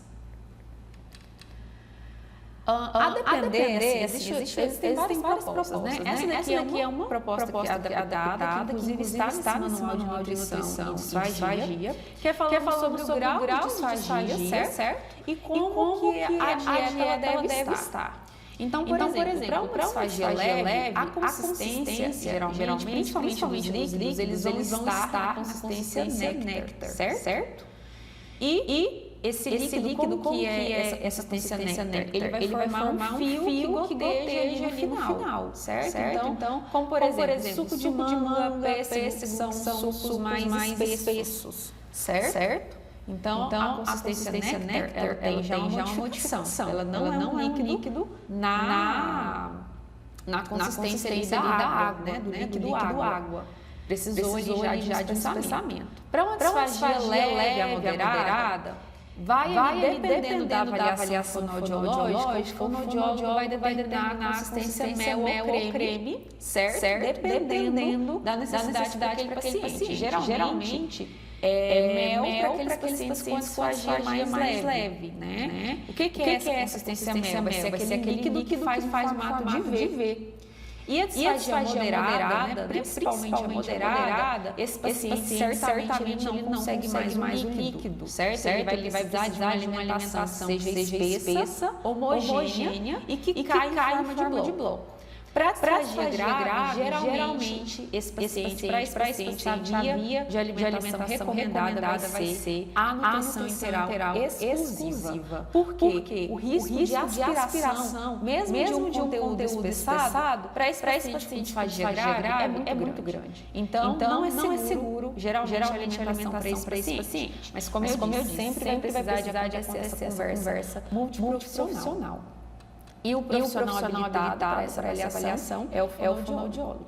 A depender, existem várias propostas, né? Essa daqui é uma proposta que é adaptada, que inclusive está no Manual de Nutrição e Disfagia, que é falando sobre o grau de disfagia, certo? E como que a dieta deve estar. Então, por exemplo, para uma disfagia leve, a consistência, geralmente, principalmente os líquidos, eles vão estar na consistência néctar, certo? E esse líquido, que é essa consistência néctar? Ele vai formar um fio que goteja ali no final, certo? Então, como por exemplo, suco de manga, pêssego, são sucos mais espessos, certo? Então a consistência néctar, ela tem já uma modificação. Ela não é um líquido na consistência da água, né? Do líquido água. Precisou já de um espessamento. Para uma disfagia leve a moderada, vai dependendo da avaliação fonoaudiológica, o fonoaudiólogo vai determinar a consistência mel ou creme, certo? Dependendo da necessidade daquele paciente. Geralmente, mel para aqueles pacientes com disfagia mais leve, né? O que é essa consistência mel? Vai ser aquele líquido que faz formato de V. E a disfagia moderada, né, principalmente a moderada, esse paciente certamente ele não consegue mais um líquido, certo? Ele vai precisar de uma alimentação seja espessa, homogênea e que cai em forma de bloco. Para disfagia grave, geralmente, esse paciente, para esse paciente, a via de alimentação recomendada vai ser a nutrição enteral exclusiva. Porque o risco de aspiração, mesmo de um conteúdo espessado, para esse paciente de disfagia grave é muito grande. Então, não é seguro, geralmente a alimentação para esse paciente. Mas como eu disse, sempre vai precisar de acontecer essa conversa multiprofissional. E o profissional habilitado para essa avaliação é o fonoaudiólogo.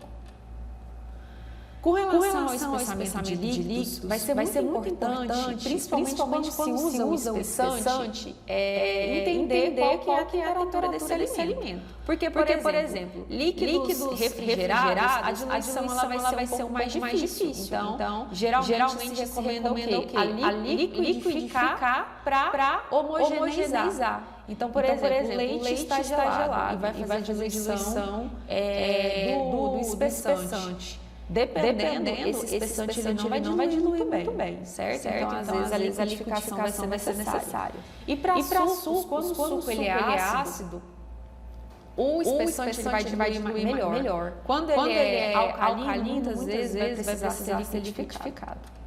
Com relação ao espessamento de líquidos, vai ser muito importante, principalmente quando se usa o espessante, entender qual que é a temperatura desse alimento. Porque por exemplo, líquidos refrigerados, a diluição ela vai ser um pouco mais difícil. Então, geralmente se recomenda o quê? A liquidificar para homogeneizar. Então, por exemplo, o leite está gelado e vai fazer a diluição do espessante. Dependendo, esse espessante ele não vai diluir muito bem, certo? Então, às vezes, a liquidificação vai ser necessária. E para sucos, quando o suco ele é ácido, o espessante ele vai diluir melhor. Quando ele é alcalino, muitas vezes vai precisar ser liquidificado.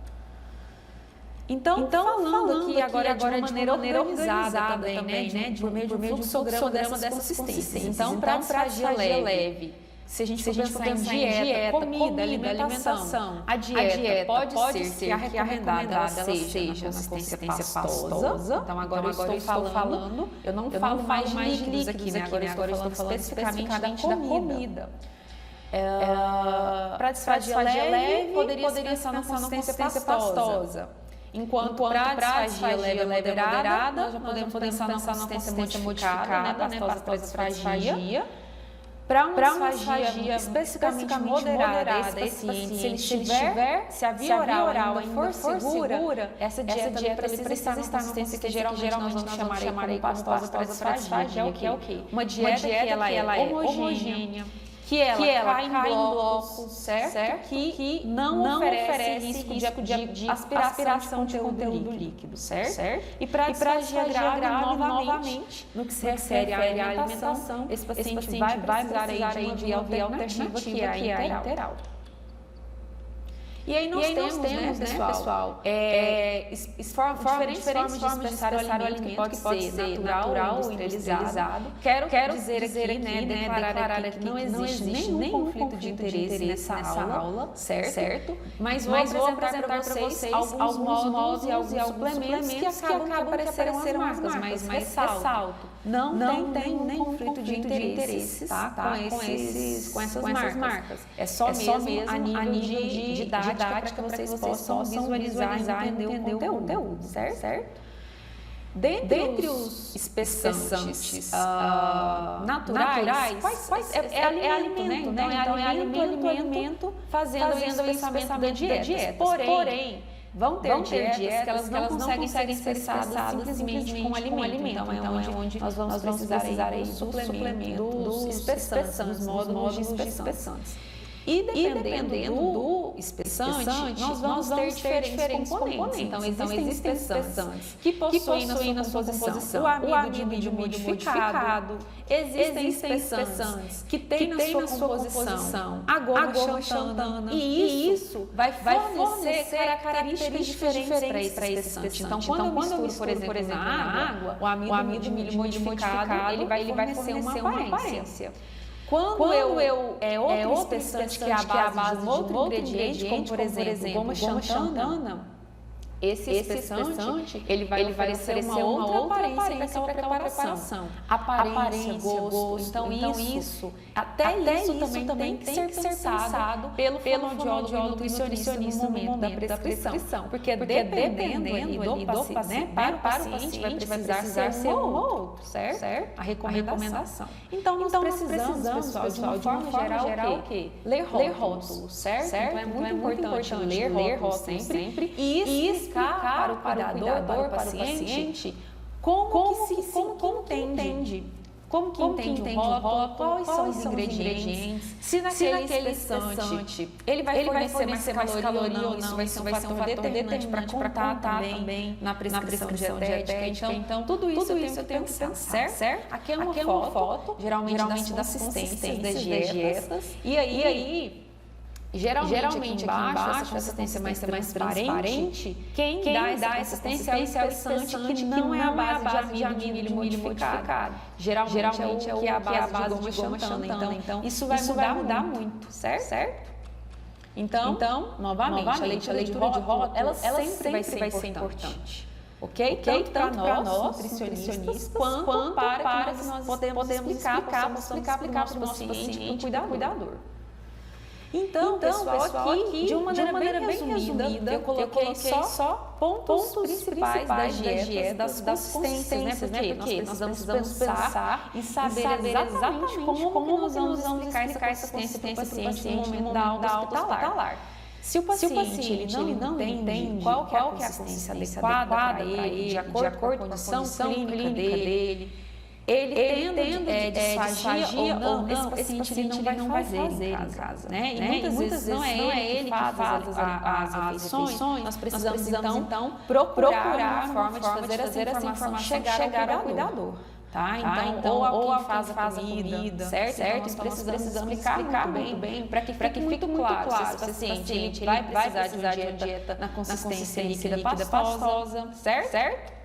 Então falando aqui agora de uma maneira organizada também, né? Por meio de um fluxograma dessa consistência. Então, para disfagia leve, se a gente for pensar em dieta, comida, alimentação, a dieta pode ser que a recomendada seja na consistência pastosa. Então, agora eu estou falando, eu não falo mais de líquidos aqui, né? Agora eu estou falando especificamente da comida. Para disfagia leve, poderia pensar na consistência pastosa. Enquanto para disfagia leve moderada, nós já podemos pensar na consistência modificada, né? Pastosa para disfagia. Para uma disfagia especificamente moderada, esse paciente, se a via oral ainda for segura, essa dieta precisa estar na consistência que geralmente nós vamos chamar aí como pastosa para disfagia, que é o quê? Uma dieta que ela é homogênea, que ela cai em blocos, certo? Que não oferece risco de aspiração de conteúdo líquido, certo? E para disfagia grave, novamente, no que se refere à alimentação, esse paciente vai precisar aí de uma via alternativa, que é a enteral. E aí nós temos, né, pessoal, diferentes formas de expressar o alimento, que pode ser natural ou industrializado. Quero dizer aqui, né, declarar aqui que não existe nenhum conflito de interesse nessa aula, certo? Mas vou apresentar para vocês alguns modos e alguns suplementos que acabam apareceram as marcas, mas ressalto. Não tem nenhum conflito de interesses, tá? Com essas marcas. É só mesmo a nível de didática para que vocês possam visualizar e entender o conteúdo, certo? Dentre os espessantes naturais, é alimento, né? Então, é alimento fazendo o espessamento da dieta. Porém, vão ter dietas que elas não conseguem ser espessadas simplesmente com alimento. Então, é onde nós vamos precisar aí do suplemento dos espessantes, dos módulos de espessantes. E dependendo do espessante, nós vamos ter diferentes componentes. Então, existem espessantes que possuem na sua composição o amido modificado, existem espessantes que têm na sua composição a goma xantana, e isso vai fornecer características diferentes para esse espessante. Então, quando eu misturo, por exemplo, na água, o amido modificado, ele vai fornecer uma aparência. Quando outro espessante que é a base de um outro ingrediente, como por exemplo, goma xantana, esse espessante, ele vai oferecer uma outra aparência para aquela preparação. Aparência, gosto. Então isso, até isso também tem que ser pensado pelo fonoaudiólogo e nutricionista no momento da prescrição. Porque dependendo do paciente, para o paciente vai precisar ser um ou outro, certo? A recomendação. Então nós precisamos, pessoal, de uma forma geral, o quê? Ler rótulos, certo? Então é muito importante ler rótulos sempre e explicar para o cuidador, para o paciente, como que entende o rótulo, quais são os ingredientes, se naquele espessante ele vai fornecer mais caloria ou não, isso vai ser um fator determinante para contar também na prescrição dietética. Então, tudo isso eu tenho que pensar, certo? Aqui é uma foto, geralmente das consistências das dietas, e aí geralmente aqui embaixo, essa consistência mais transparente, quem dá essa consistência é o espessante que não é a base de amido modificado. Geralmente é o que é a base de goma xantana. Então, isso vai mudar muito, certo? Então, novamente, a leitura de rótulo, ela sempre vai ser importante. Ok? Tanto para nós, nutricionistas, quanto para que nós podemos explicar para o nosso paciente, para o cuidador. Então, pessoal, aqui, de uma maneira bem resumida, eu coloquei só pontos principais das dietas, das consistências, né? Porque nós vamos pensar e saber exatamente como nós vamos explicar essa consistência para o paciente no momento da alta hospitalar. Se o paciente ele não entende qual que é a consistência adequada para ele, de acordo com a condição clínica dele, ele tendo disfagia ou não, esse paciente não vai fazer em casa, né? E muitas vezes não é ele que faz as refeições, nós precisamos então procurar uma forma de fazer essa informação chegar ao cuidador. Tá? Então, ou alguém faz a comida, certo? Então, nós precisamos explicar muito bem para que fique muito claro se esse paciente ele vai precisar de uma dieta na consistência líquida pastosa, certo?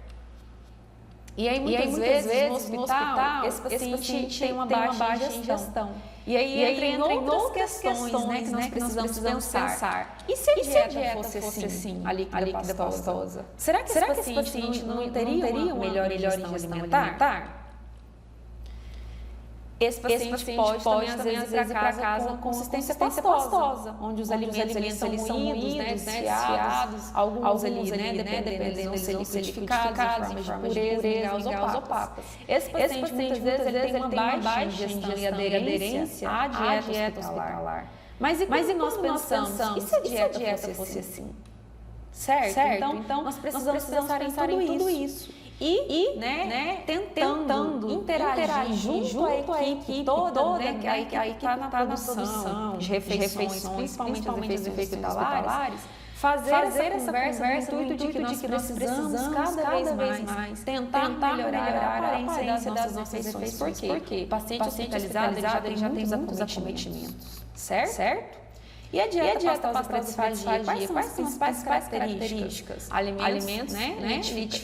E aí, muitas vezes, no hospital, esse paciente tem uma baixa ingestão. E aí entra em outras questões, né, que nós precisamos pensar. E se a dieta fosse assim, a líquida pastosa? Será que esse paciente não teria uma melhor ingestão alimentar? Esse paciente pode também, às vezes, ir para casa com consistência pastosa, onde os alimentos são moídos, desfiados, alguns ali, dependendo de ser liquidificados, em forma de pureza, ou papas. Esse paciente, muitas vezes, ele tem uma baixa ingestão e aderência à dieta hospitalar. Mas e nós pensamos, e se a dieta fosse assim? Certo? Então, nós precisamos pensar em tudo isso. E tentando interagir junto à equipe toda, né, que aí está na produção de refeições, principalmente os efeitos hospitalares, fazer essa conversa no intuito de que nós precisamos cada vez mais tentar melhorar a aparência das nossas refeições. Por quê? O paciente hospitalizado ele já tem muitos acometimentos, certo? E a dieta pastosa para disfagia, quais são as principais características? Alimentos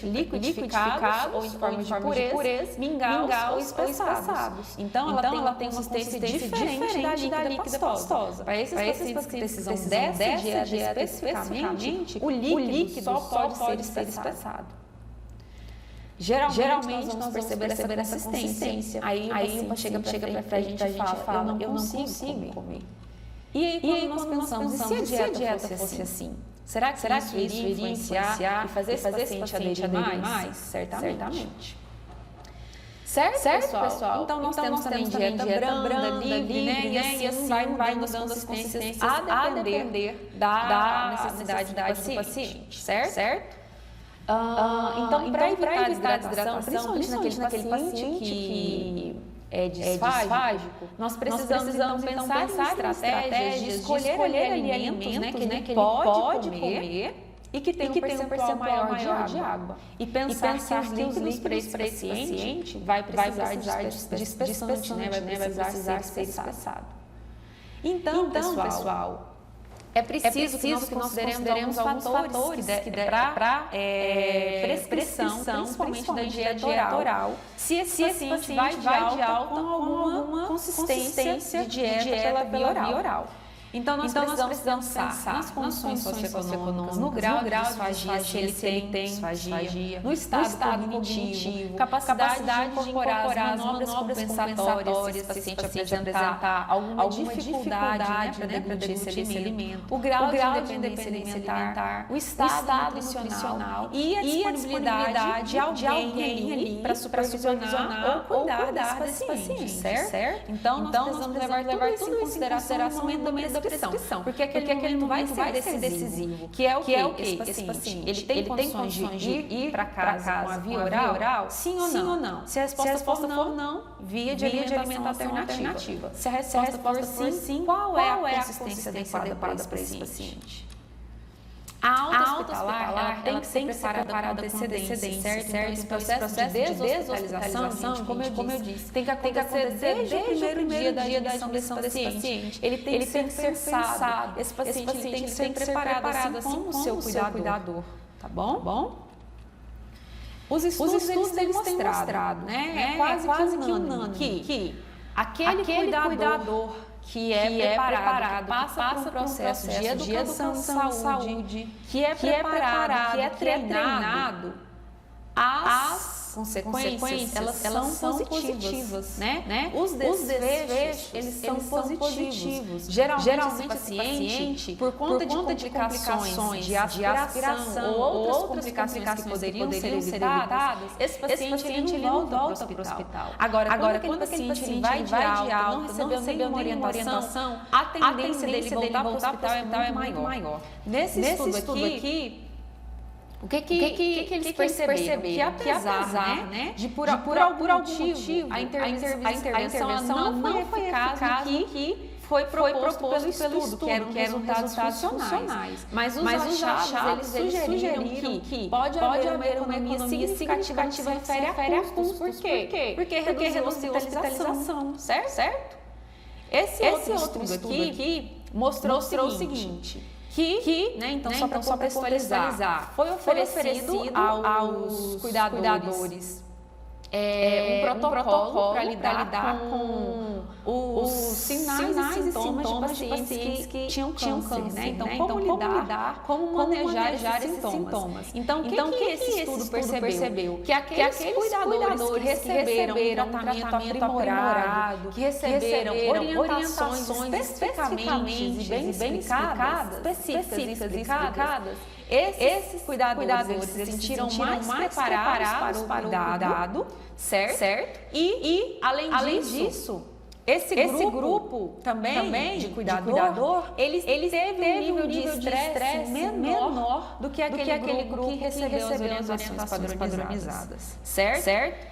liquidificados ou em forma de pureza, mingaus ou espessados. Então, ela tem uma consistência diferente da líquida pastosa. Para esses pacientes que precisam dessa dieta especificamente, o líquido só pode ser espessado. Geralmente nós vamos perceber essa consistência. Aí o paciente chega para a gente e fala, eu não consigo comer. E aí, quando nós pensamos, e se a dieta fosse assim? Será que isso iria influenciar e fazer esse paciente aderir mais? Certamente. Certo, pessoal? Então, nós temos também dieta branda, livre, né? E assim vai mudando as consistências a depender da necessidade do paciente, certo? Então, para evitar a desidratação, principalmente naquele paciente que é disfágico, nós precisamos então pensar em estratégias de escolher alimentos, né, que ele pode comer e que tem um percentual maior de água. E pensar que os líquidos para esse paciente vai precisar de espessante, né, vai precisar ser espessado. Então, pessoal, é preciso que nós consideremos alguns fatores para prescrição, principalmente da dieta oral, se esse paciente vai de alta com alguma consistência de dieta pela via oral. Então, nós precisamos pensar nas condições socioeconômicas, no grau de disfagia, se ele tem disfagia, no estado cognitivo, capacidade de incorporar as manobras compensatórias, se esse paciente apresentar alguma dificuldade para deglutir esse alimento, o grau de independência alimentar, o estado nutricional e a disponibilidade de alguém ali para supervisionar ou cuidar desse paciente, certo? Então, nós precisamos levar tudo isso em consideração no momento da prescrição, porque aquele momento vai ser decisivo, que é o que esse paciente, ele tem condições de ir para casa com a via oral, sim ou não? Se a resposta for não, via de alimentação alternativa. Se a resposta for sim, qual é a consistência adequada para esse paciente? A alta hospitalar, ela tem que ser preparada com antecedência, certo? Então, esse processo de deshospitalização, como eu disse, tem que acontecer desde o primeiro dia da admissão desse paciente. Ele tem que ser pensado, esse paciente tem que ser preparado assim como o seu cuidador, tá bom? Os estudos eles têm mostrado, né? É quase que unânime que aquele cuidador que é preparado, passa por um processo de educação em saúde, que é preparado, que é treinado, as consequências, elas são positivas, né? Os desfechos, eles são positivos. Geralmente esse paciente, por conta de complicações de aspiração ou outras complicações que poderiam ser evitadas, esse paciente ele não volta para o hospital. Agora, quando aquele paciente vai de alta, não recebeu nenhuma orientação, a tendência dele voltar para o hospital é muito maior. Nesse estudo aqui, o que eles perceberam? Que apesar de por algum motivo a intervenção não foi eficaz no que foi proposto pelo estudo, que eram resultados funcionais. Mas os achados, eles sugeriram que pode haver uma economia significativa que se refere a custos. Por quê? Porque reduziu a hospitalização, certo? Esse outro estudo aqui mostrou o seguinte, então, só para contextualizar, foi oferecido aos cuidadores um protocolo para lidar com os sinais e sintomas de pacientes que tinham câncer, né? Então, como manejar esses sintomas. Então, o que esse estudo percebeu? Que aqueles cuidadores que receberam um tratamento aprimorado, que receberam orientações especificamente e bem explicadas, esses cuidadores eles se sentiram mais preparados para o cuidado, certo? E além disso, esse grupo também de cuidador, ele teve um nível de estresse menor do que aquele grupo que recebeu as orientações padronizadas, certo?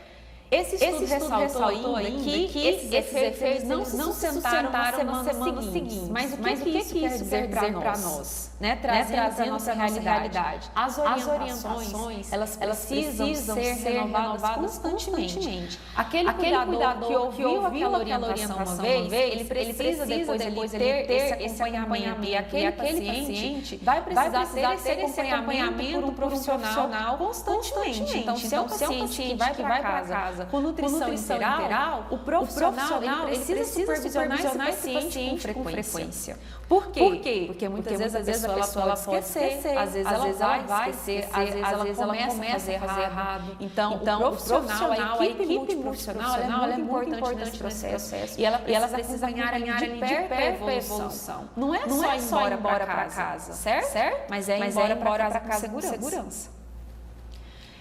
Esse estudo ressaltou ainda que esses efeitos não se sustentaram na semana seguinte. Mas o que isso quer dizer para nós? Trazendo para a nossa realidade. As orientações, elas precisam ser renovadas constantemente. Aquele cuidador que ouviu aquela orientação uma vez, ele precisa depois ele ter esse acompanhamento. E aquele paciente vai precisar ter esse acompanhamento por um profissional constantemente. Então, se é um paciente que vai para casa com nutrição integral, o profissional ele precisa supervisionar esse paciente com frequência. Por quê? Porque muitas vezes a pessoa pode esquecer, às vezes ela vai esquecer, às vezes ela começa a fazer errado. Então o profissional, a equipe multiprofissional, ela é muito importante nesse processo. E ela precisa acompanhar de perto a evolução. Não é só ir embora para casa, certo? Mas é ir embora para casa com segurança.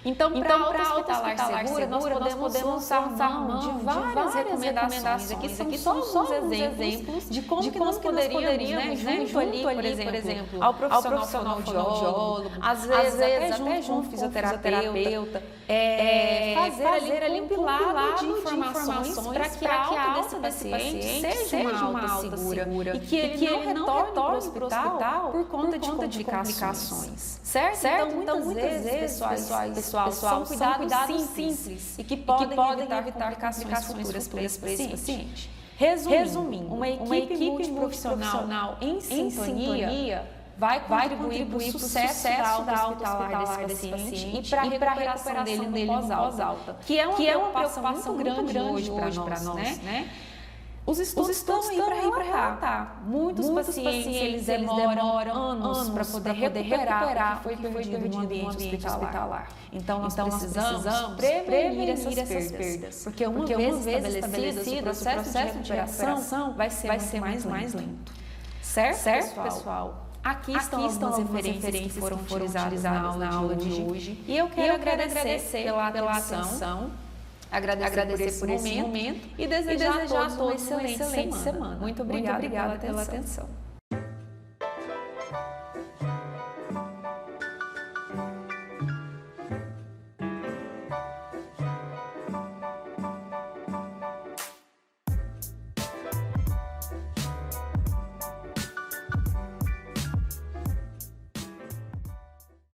Então, para a hospitalar segura, nós podemos lançar mão de várias recomendações. Aqui são só alguns exemplos de como que nós poderíamos, junto ali, por exemplo, ao profissional fonoaudiólogo, às vezes até junto com o fisioterapeuta, fazer ali um compilado de informações para que a alta desse paciente seja uma alta segura e que ele não retorne para o hospital por conta de complicações. Certo? Então, muitas vezes, pessoal, são cuidados simples e que podem evitar complicações futuras para esse paciente. Resumindo, uma equipe multiprofissional em sintonia vai contribuir para o sucesso da alta hospitalar desse paciente e para a recuperação dele no pós-alta, que é uma preocupação muito grande hoje para nós, né? Os estudos estão aí para relatar. Muitos pacientes eles demoram anos para poder recuperar o que foi perdido no ambiente hospitalar. Então, nós precisamos prevenir essas perdas. Porque uma vez estabelecido, o processo de recuperação vai ser mais lento. Certo, pessoal? Aqui estão algumas referências que foram utilizadas na aula de hoje. E eu quero agradecer pela atenção. Agradecer por esse momento e desejar a todos uma excelente semana. Muito obrigada pela atenção.